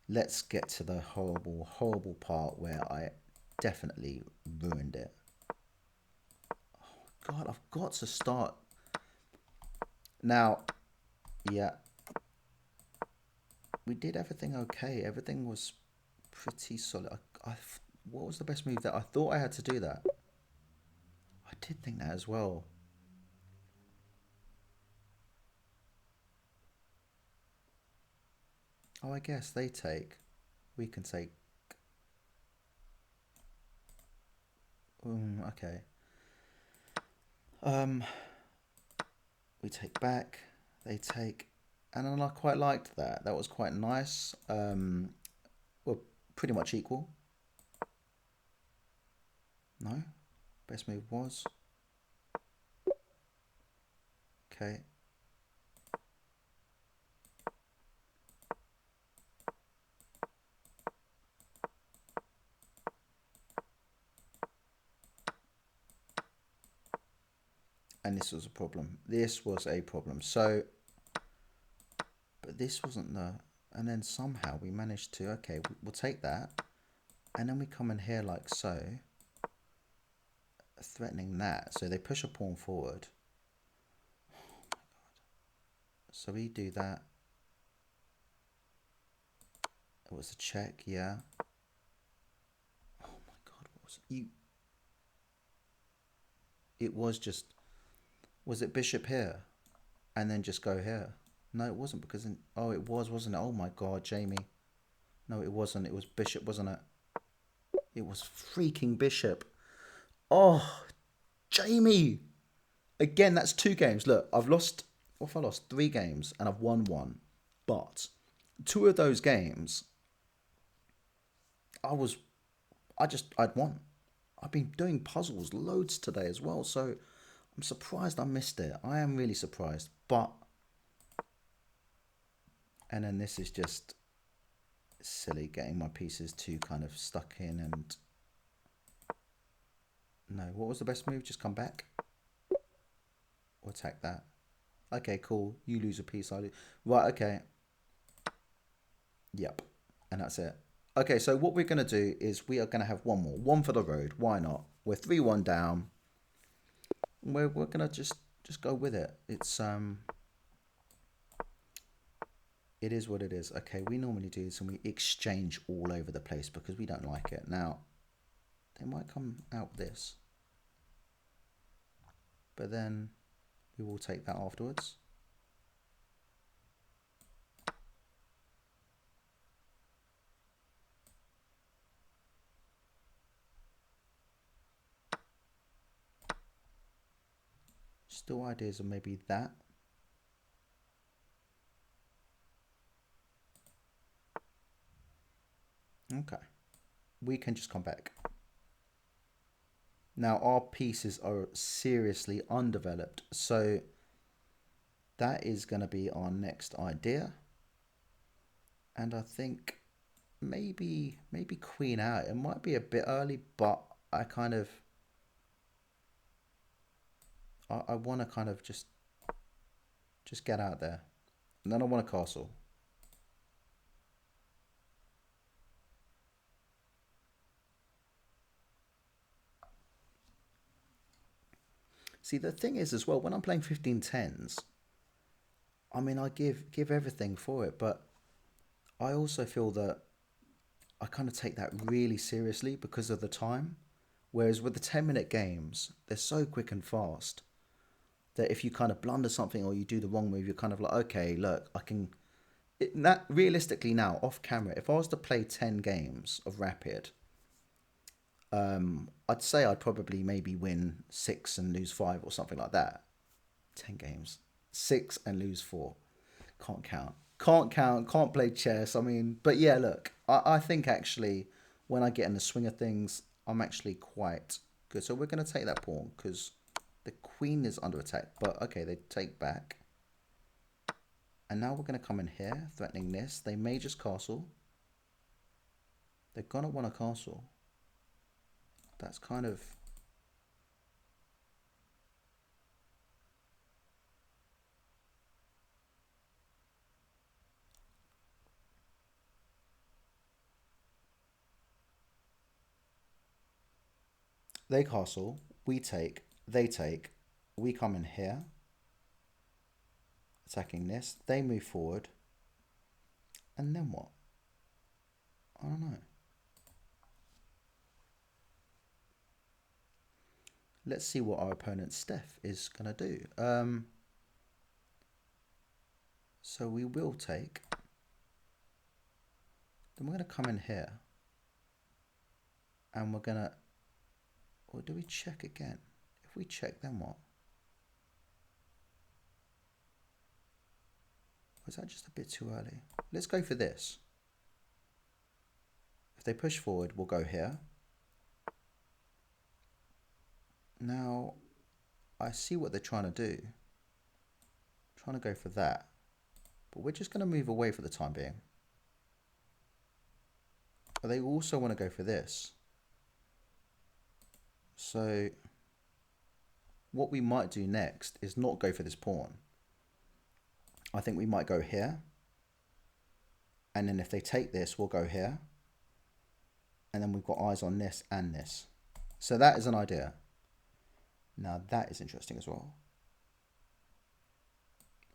Let's get to the horrible, horrible part where I definitely ruined it. Oh god, I've got to start. Now, yeah. We did everything okay. Everything was pretty solid. What was the best move that I thought I had to do that? I did think that as well. Oh, I guess they take. We can take. Okay. We take back. They take. And then I quite liked that. That was quite nice. We're pretty much equal. No? Best move was. Okay. And this was a problem. This was a problem. So, but this wasn't the... And then somehow we managed to... Okay, we'll take that. And then we come in here like so. Threatening that. So they push a pawn forward. Oh my god. So we do that. It was a check, yeah. Oh my god, what was it? It was just... Was it bishop here? And then just go here? No, it wasn't because... Oh, it was, wasn't it? Oh my god, Jamie. No, it wasn't. It was bishop, wasn't it? It was freaking bishop. Oh, Jamie. Again, that's 2 games. Look, I've lost... What if I lost? 3 games and I've won 1. But 2 of those games, I'd won. I've been doing puzzles loads today as well. So I'm surprised I missed it. I am really surprised. But... And then this is just silly, getting my pieces too kind of stuck in and... No, what was the best move? Just come back? Or attack that? Okay, cool. You lose a piece, I lose... Right, okay. Yep. And that's it. Okay, so what we're going to do is we are going to have one more. One for the road. Why not? We're 3-1 down. We're going to just go with it. It's... It is what it is. Okay, we normally do this and we exchange all over the place because we don't like it. Now, they might come out with this. But then we will take that afterwards. Still ideas of maybe that. Okay. We can just come back. Now our pieces are seriously undeveloped. So that is going to be our next idea. And I think maybe queen out. It might be a bit early, but I kind of... I want to kind of just get out there. And then I want a castle. See, the thing is as well, when I'm playing 1510s, I mean, I give everything for it, but I also feel that I kind of take that really seriously because of the time. Whereas with the 10-minute games, they're so quick and fast that if you kind of blunder something or you do the wrong move, you're kind of like, okay, look, I can. That realistically now, off camera, if I was to play 10 games of Rapid, I'd say I'd probably maybe win 6 and lose 5 or something like that. 10 games, 6 and lose 4. Can't count. Can't count. Can't play chess. I mean, but yeah, look, I think actually when I get in the swing of things, I'm actually quite good. So we're going to take that pawn because the queen is under attack. But okay, they take back. And now we're going to come in here, threatening this. They may just castle. They're going to want a castle. That's kind of... They castle, we take, they take, we come in here, attacking this, they move forward, and then what? I don't know. Let's see what our opponent Steph is going to do. So we will take, then we're going to come in here, and we're going to, or do we check again? If we check, then what? Was that just a bit too early? Let's go for this. If they push forward, we'll go here. Now, I see what they're trying to do. Trying to go for that. But we're just going to move away for the time being. But they also want to go for this. So, what we might do next is not go for this pawn. I think we might go here. And then if they take this, we'll go here. And then we've got eyes on this and this. So that is an idea. Now that is interesting as well.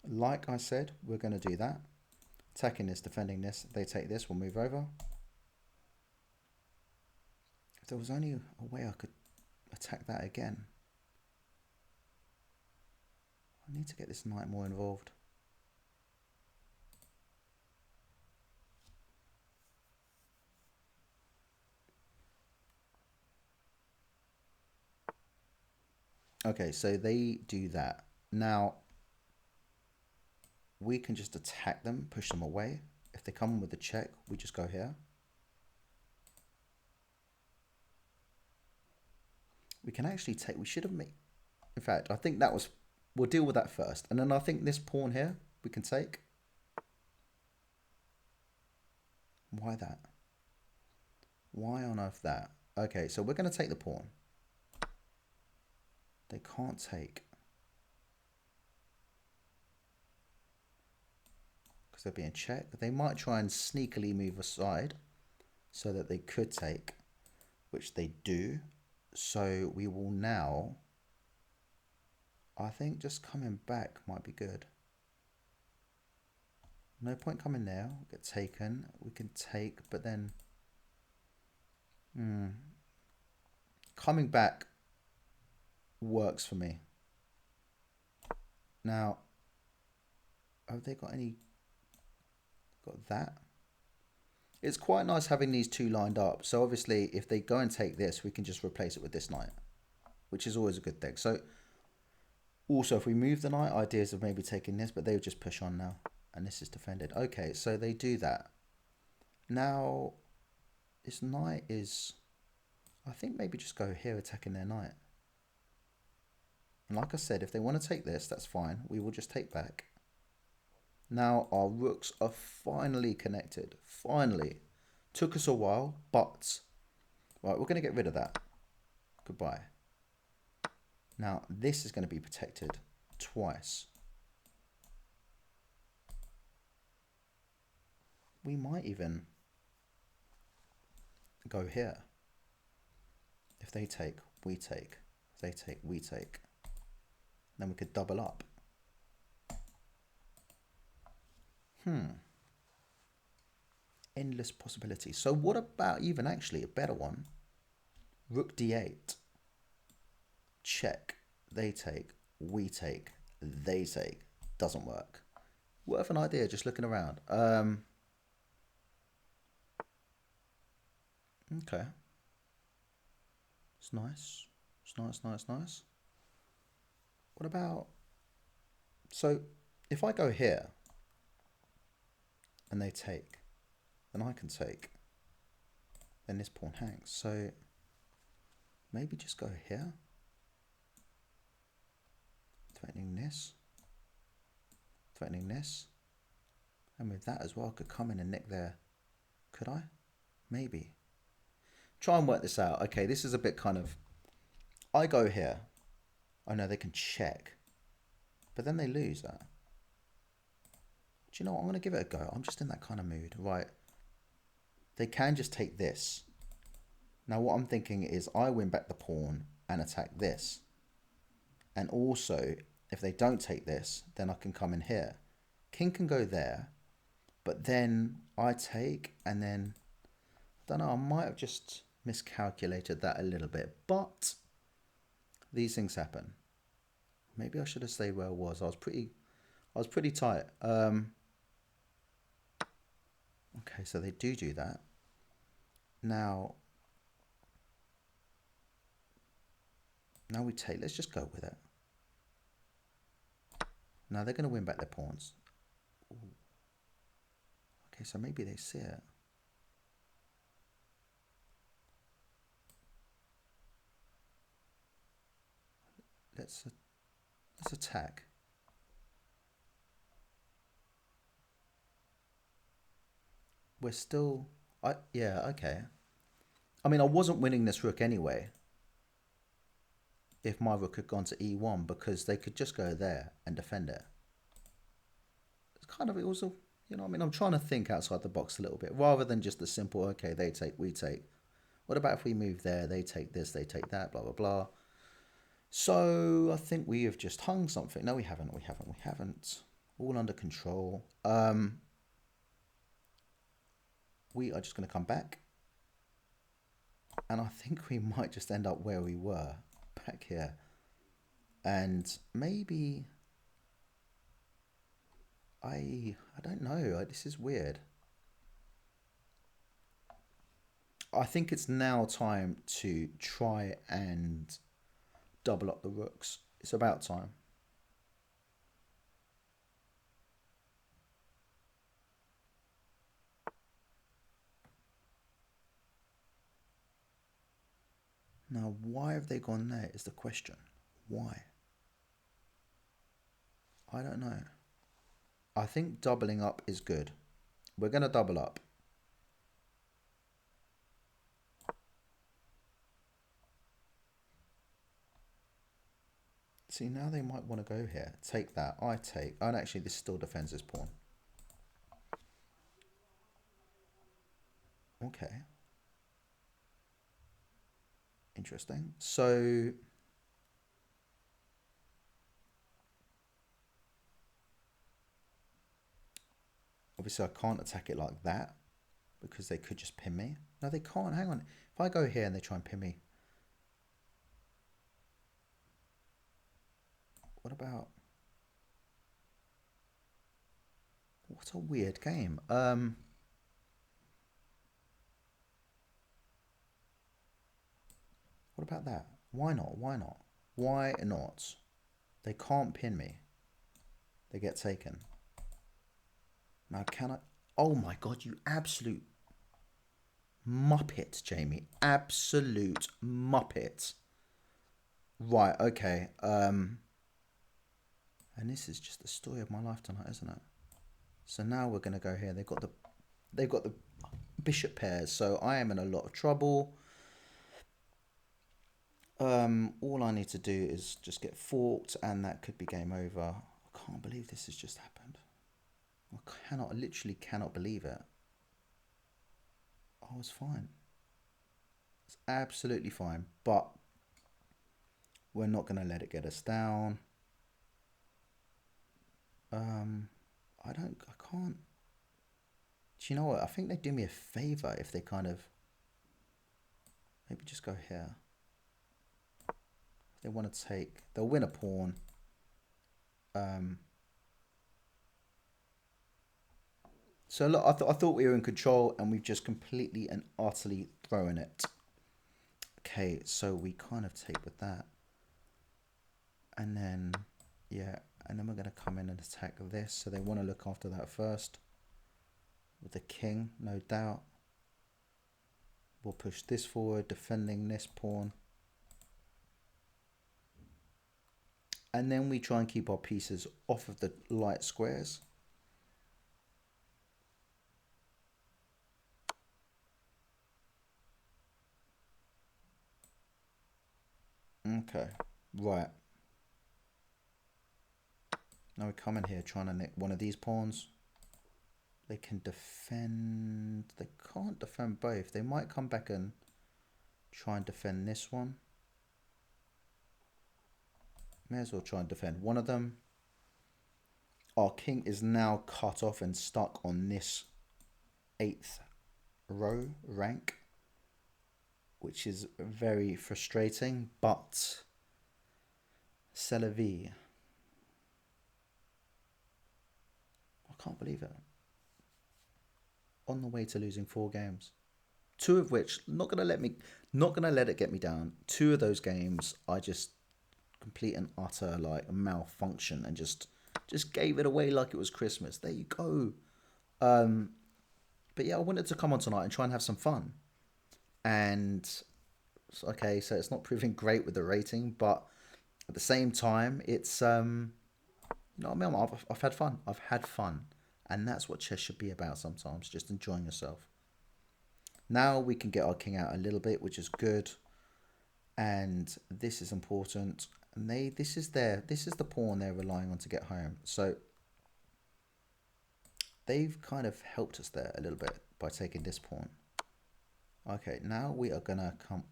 Like I said, we're going to do that. Attacking this, defending this. They take this, we'll move over. If there was only a way I could attack that again. I need to get this knight more involved. Okay, so they do that. Now, we can just attack them, push them away. If they come with the check, we just go here. We can actually take, we should have made, in fact, I think that was, we'll deal with that first. And then I think this pawn here, we can take. Why that? Why on earth that? Okay, so we're going to take the pawn. They can't take. Because they're being checked. They might try and sneakily move aside so that they could take, which they do. So we will now, I think just coming back might be good. No point coming there, we'll get taken. We can take, but then coming back works for me. Now, have they got any, got that? It's quite nice having these two lined up. So obviously if they go and take this, we can just replace it with this knight, which is always a good thing. So also if we move the knight, ideas of maybe taking this, but they would just push on now. And this is defended. Okay, so they do that. Now, this knight is, I think maybe just go here attacking their knight. And like I said, if they want to take this, that's fine. We will just take back. Now our rooks are finally connected. Finally. Took us a while, but... Right, we're going to get rid of that. Goodbye. Now, this is going to be protected twice. We might even go here. If they take, we take. If they take, we take. Then we could double up. Endless possibilities. So what about even actually a better one? Rook d8. Check. They take. We take. They take. Doesn't work. Worth an idea, just looking around. Okay. It's nice. It's nice, nice, nice. What about... So, if I go here, and they take, then I can take. Then this pawn hangs. So, maybe just go here. Threatening this. Threatening this. And with that as well, I could come in and nick there. Could I? Maybe. Try and work this out. Okay, this is a bit kind of... I go here. Oh no, they can check. But then they lose that. Do you know what? I'm going to give it a go. I'm just in that kind of mood. Right. They can just take this. Now what I'm thinking is I win back the pawn and attack this. And also, if they don't take this, then I can come in here. King can go there. But then I take and then... I don't know, I might have just miscalculated that a little bit. But these things happen. Maybe I should have stayed where I was. I was pretty tight. Okay, so they do that. Now we take. Let's just go with it. Now they're going to win back their pawns. Ooh. Okay, so maybe they see it. Let's attack. We're still... yeah, okay. I mean, I wasn't winning this rook anyway. If my rook had gone to e1, because they could just go there and defend it. It's kind of... It was a... You know what I mean? I'm trying to think outside the box a little bit. Rather than just the simple, okay, they take, we take. What about if we move there? They take this, they take that, blah, blah, blah. So I think we have just hung something. No, we haven't. We haven't. All under control. We are just going to come back. And I think we might just end up where we were. Back here. And maybe... I don't know. This is weird. I think it's now time to try and double up the rooks. It's about time. Now, why have they gone there is the question. Why? I don't know. I think doubling up is good. We're going to double up. See, now they might want to go here. Take that. I take. Oh, and actually, this still defends this pawn. Okay. Interesting. So... Obviously, I can't attack it like that because they could just pin me. No, they can't. Hang on. If I go here and they try and pin me. What about... What a weird game. What about that? Why not? Why not? Why not? They can't pin me. They get taken. Now, can I... Oh my God, you absolute muppet, Jamie. Absolute muppet. Right, okay. And this is just the story of my life tonight, isn't it? So now we're going to go here. They've got the bishop pairs, so I am in a lot of trouble. All I need to do is just get forked, and that could be game over. I can't believe this has just happened. I literally cannot believe it. I was fine. It's absolutely fine, but we're not going to let it get us down. I can't. Do you know what? I think they do me a favor if they kind of Maybe just go here. If they want to take, they'll win a pawn. So look, I thought we were in control, and we've just completely and utterly thrown it. Okay, so we kind of take with that. And then, yeah, and then we're going to come in and attack this. So they want to look after that first. With the king, no doubt. We'll push this forward, defending this pawn. And then we try and keep our pieces off of the light squares. Okay, right. Now we come in here trying to nick one of these pawns. They can defend. They can't defend both. They might come back and try and defend this one. May as well try and defend one of them. Our king is now cut off and stuck on this 8th row rank, which is very frustrating, but c'est la vie. I can't believe it. On the way to losing 4 games. 2 of which, not gonna let it get me down. 2 of those games I just complete and utter like malfunction and just gave it away like it was Christmas. There you go. But yeah, I wanted to come on tonight and try and have some fun. And okay, so it's not proving great with the rating, but at the same time, it's you know what I mean. I've had fun. I've had fun, and that's what chess should be about sometimes. Just enjoying yourself. Now we can get our king out a little bit, which is good, and this is important. And this is the pawn they're relying on to get home. So they've kind of helped us there a little bit by taking this pawn. Okay, now we are gonna come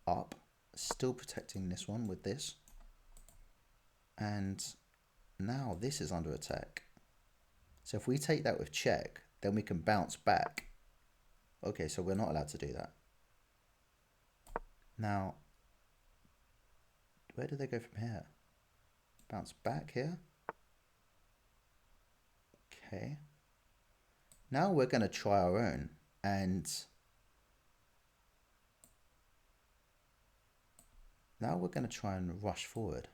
up, still protecting this one with this. And now this is under attack. So if we take that with check, then we can bounce back. Okay, so we're not allowed to do that. Now, where do they go from here? Bounce back here. Okay. Now we're going to try our own, and now we're going to try and rush forward.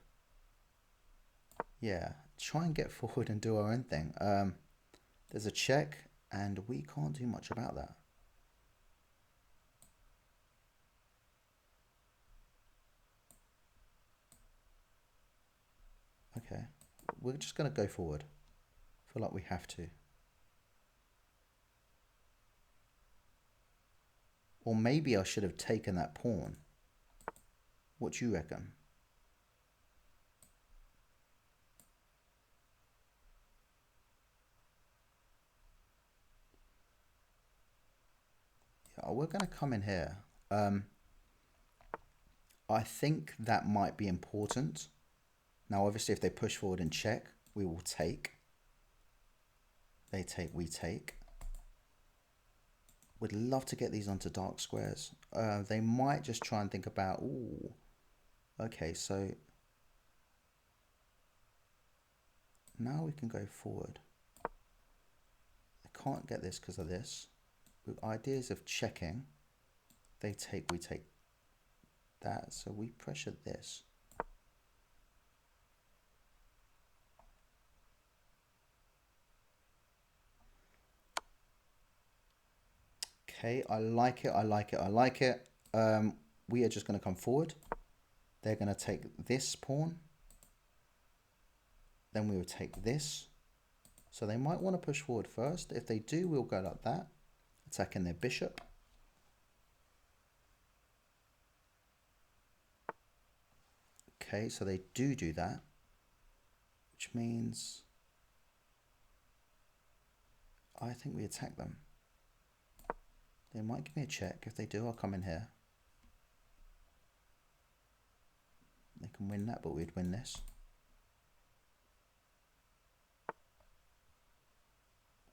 Yeah, try and get forward and do our own thing. There's a check, and we can't do much about that. Okay, we're just going to go forward. I feel like we have to. Or maybe I should have taken that pawn. What do you reckon? Yeah, we're going to come in here. I think that might be important. Now, obviously, if they push forward and check, we will take. They take, we take. Would love to get these onto dark squares. They might just try and think about, ooh, okay, so now we can go forward. I can't get this because of this. With ideas of checking, they take, we take that. So we pressure this. Okay, I like it, I like it, I like it. We are just going to come forward. They're going to take this pawn. Then we will take this. So they might want to push forward first. If they do, we'll go like that, attacking their bishop. Okay, so they do that, which means I think we attack them. They might give me a check. If they do, I'll come in here. They can win that, but we'd win this.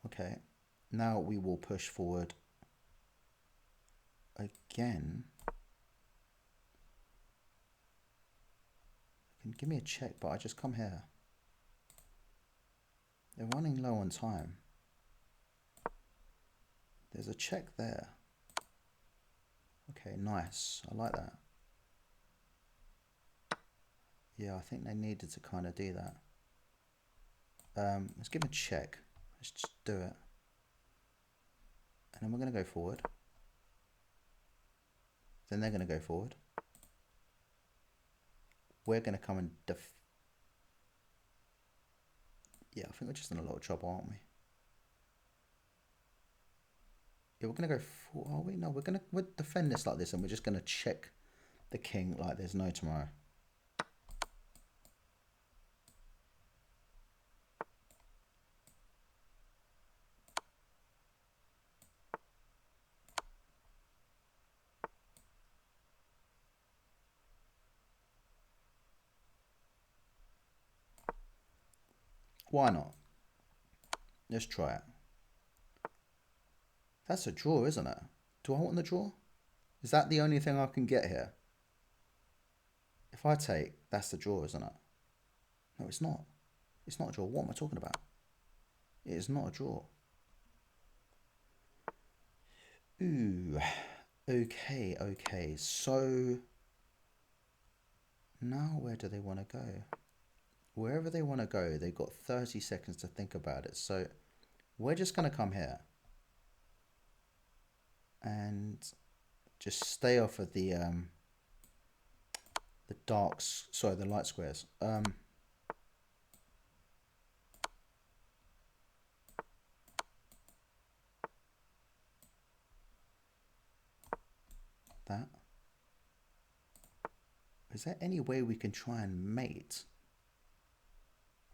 Okay, now we will push forward again. Can give me a check, but I just come here. They're running low on time. There's a check there. Okay, nice. I like that. Yeah, I think they needed to kind of do that. Let's give them a check. Let's just do it. And then we're going to go forward. Then they're going to go forward. We're going to come and yeah, I think we're just in a lot of trouble, aren't we? Yeah, we're going to go for, are we? No, we'll defend this like this, and we're just going to check the king like there's no tomorrow. Why not? Let's try it. That's a draw, isn't it? Do I want the draw? Is that the only thing I can get here? If I take, that's the draw, isn't it? No, it's not. It's not a draw. What am I talking about? It is not a draw. Ooh. Okay. So now where do they want to go? Wherever they want to go, they've got 30 seconds to think about it. So we're just going to come here and just stay off of the light squares. That. Is there any way we can try and mate?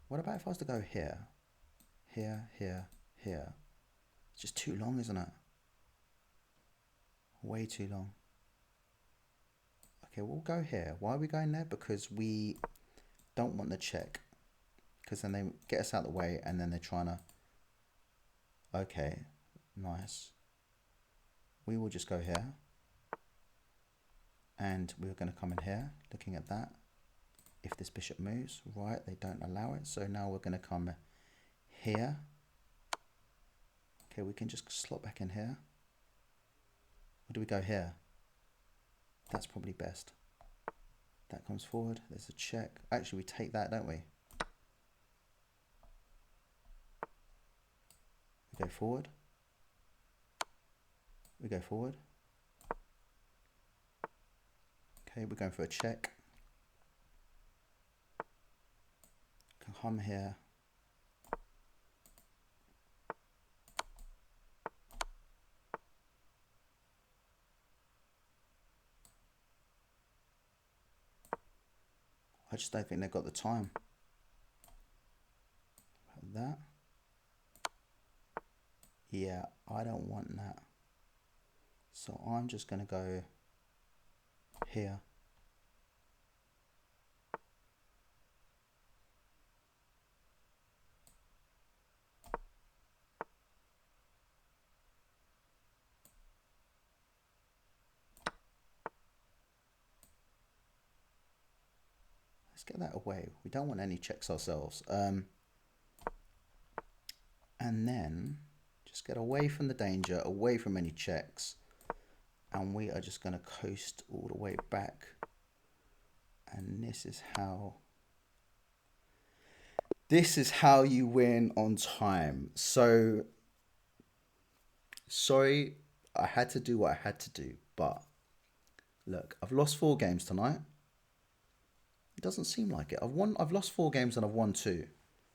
What about if I was to go here? Here. It's just too long, isn't it? Way too long. Okay, we'll go here. Why are we going there? Because we don't want the check. Because then they get us out of the way and then they're trying to... Okay, nice. We will just go here. And we're going to come in here, looking at that. If this bishop moves, right, they don't allow it. So now we're going to come here. Okay, we can just slot back in here. Or do we go here? That's probably best. That comes forward. There's a check. Actually, we take that, don't we? We go forward. We go forward. Okay, we're going for a check. Come here. I just don't think they've got the time. Like that. Yeah, I don't want that. So I'm just going to go here. Let's get that away. We don't want any checks ourselves. And then just get away from the danger, away from any checks. And we are just going to coast all the way back. And this is how you win on time. So, sorry, I had to do what I had to do. But look, I've lost 4 games tonight. It doesn't seem like it. I've lost 4 games and I've won 2.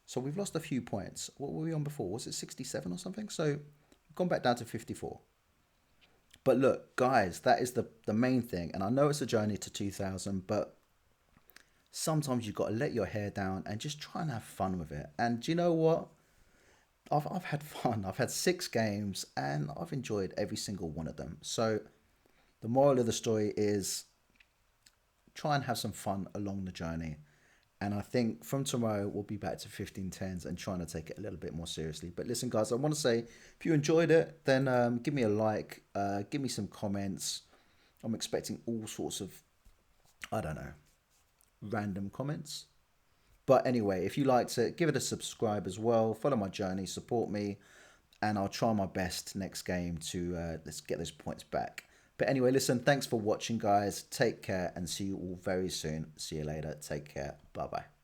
So we've lost a few points. What were we on before? Was it 67 or something? So we've gone back down to 54. But look, guys, that is the main thing. And I know it's a journey to 2000, but sometimes you've got to let your hair down and just try and have fun with it. And do you know what? I've had fun. I've had 6 games and I've enjoyed every single one of them. So the moral of the story is try and have some fun along the journey. And I think from tomorrow, we'll be back to 1510s and trying to take it a little bit more seriously. But listen, guys, I want to say, if you enjoyed it, then give me a like, give me some comments. I'm expecting all sorts of, I don't know, random comments. But anyway, if you liked it, give it a subscribe as well. Follow my journey, support me, and I'll try my best next game to let's get those points back. But anyway, listen, thanks for watching, guys. Take care and see you all very soon. See you later. Take care. Bye bye.